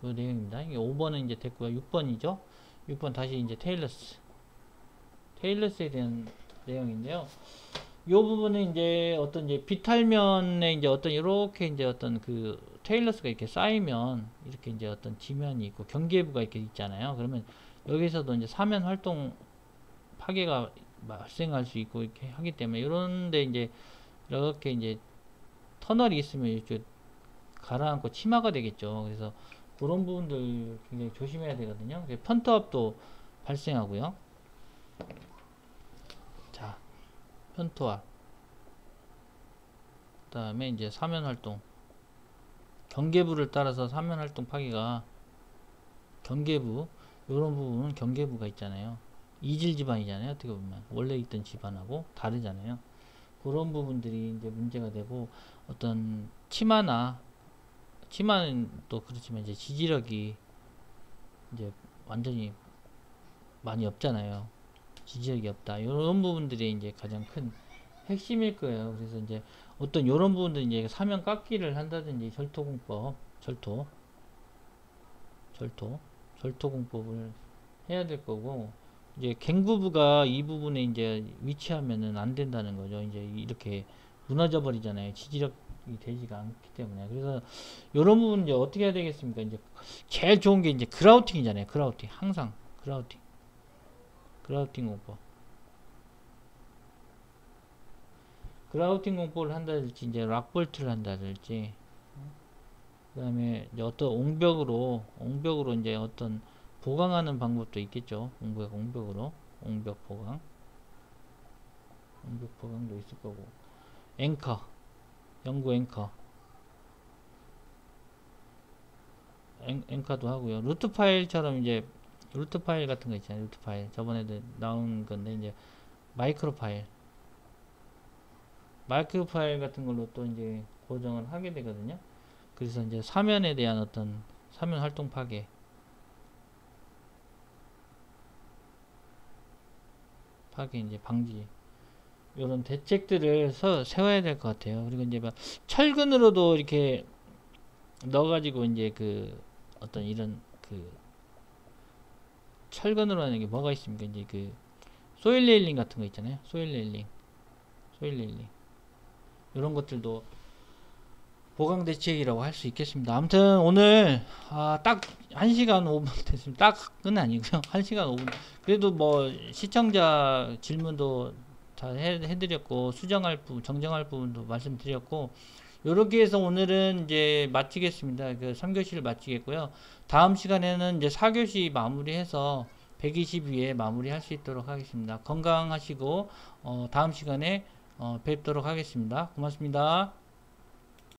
요 내용입니다. 이게 5번은 이제 됐고요. 6번이죠. 6번 다시 이제 테일러스에 대한 내용인데요. 요 부분은 이제 어떤 이제 비탈면에 이제 어떤 이렇게 이제 어떤 테일러스가 이렇게 쌓이면 이렇게 이제 어떤 지면이 있고 경계부가 이렇게 있잖아요. 그러면 여기서도 이제 사면 활동 파괴가 발생할 수 있고 이렇게 하기 때문에 이런데 이제 이렇게 이제 터널이 있으면 이렇게 가라앉고 침하가 되겠죠. 그래서 그런 부분들 굉장히 조심해야 되거든요. 편토압도 발생하고요. 자, 편토압. 그 다음에 이제 사면활동. 경계부를 따라서 사면활동 파괴가 경계부, 이런 부분은 경계부가 있잖아요. 이질 지반이잖아요. 어떻게 보면. 원래 있던 지반하고 다르잖아요. 그런 부분들이 이제 문제가 되고 어떤 치마는 또 그렇지만 이제 지지력이 이제 완전히 많이 없잖아요. 지지력이 없다. 이런 부분들이 이제 가장 큰 핵심일 거예요. 그래서 이제 어떤 이런 부분들 이제 사면 깎기를 한다든지 절토공법을 해야 될 거고 이제 갱부부가 이 부분에 이제 위치하면은 안 된다는 거죠. 이제 이렇게 무너져 버리잖아요. 지지력이 되지가 않기 때문에. 그래서 이런 부분 이제 어떻게 해야 되겠습니까? 이제 제일 좋은 게 이제 그라우팅이잖아요. 그라우팅. 항상 그라우팅 공법. 그라우팅 공법을 한다든지 이제 락볼트를 한다든지, 그 다음에 이제 어떤 옹벽으로 이제 어떤 보강하는 방법도 있겠죠. 옹벽으로 옹벽 보강도 있을 거고, 앵커, 연구 앵커도 하고요. 루트 파일처럼 이제 루트 파일 같은 거 있잖아요. 루트 파일 저번에도 나온 건데 이제 마이크로 파일 같은 걸로 또 이제 고정을 하게 되거든요. 그래서 이제 사면에 대한 어떤 사면 활동 파괴, 이제 방지, 이런 대책들을 세워야 될 것 같아요. 그리고 이제 막 철근으로도 이렇게 넣어가지고 이제 그 어떤 이런 그 철근으로 하는 게 뭐가 있습니까? 이제 그 소일 레일링 같은 거 있잖아요. 소일 레일링 이런 것들도 보강 대책이라고 할 수 있겠습니다. 아무튼 오늘 딱 1시간 5분 됐습니다. 딱은 아니고요. 1시간 5분. 그래도 뭐 시청자 질문도 다 해드렸고 정정할 부분도 말씀드렸고, 요렇게 해서 오늘은 이제 마치겠습니다. 그 3교시를 마치겠고요. 다음 시간에는 이제 4교시 마무리해서 122에 마무리할 수 있도록 하겠습니다. 건강하시고 다음 시간에 뵙도록 하겠습니다. 고맙습니다.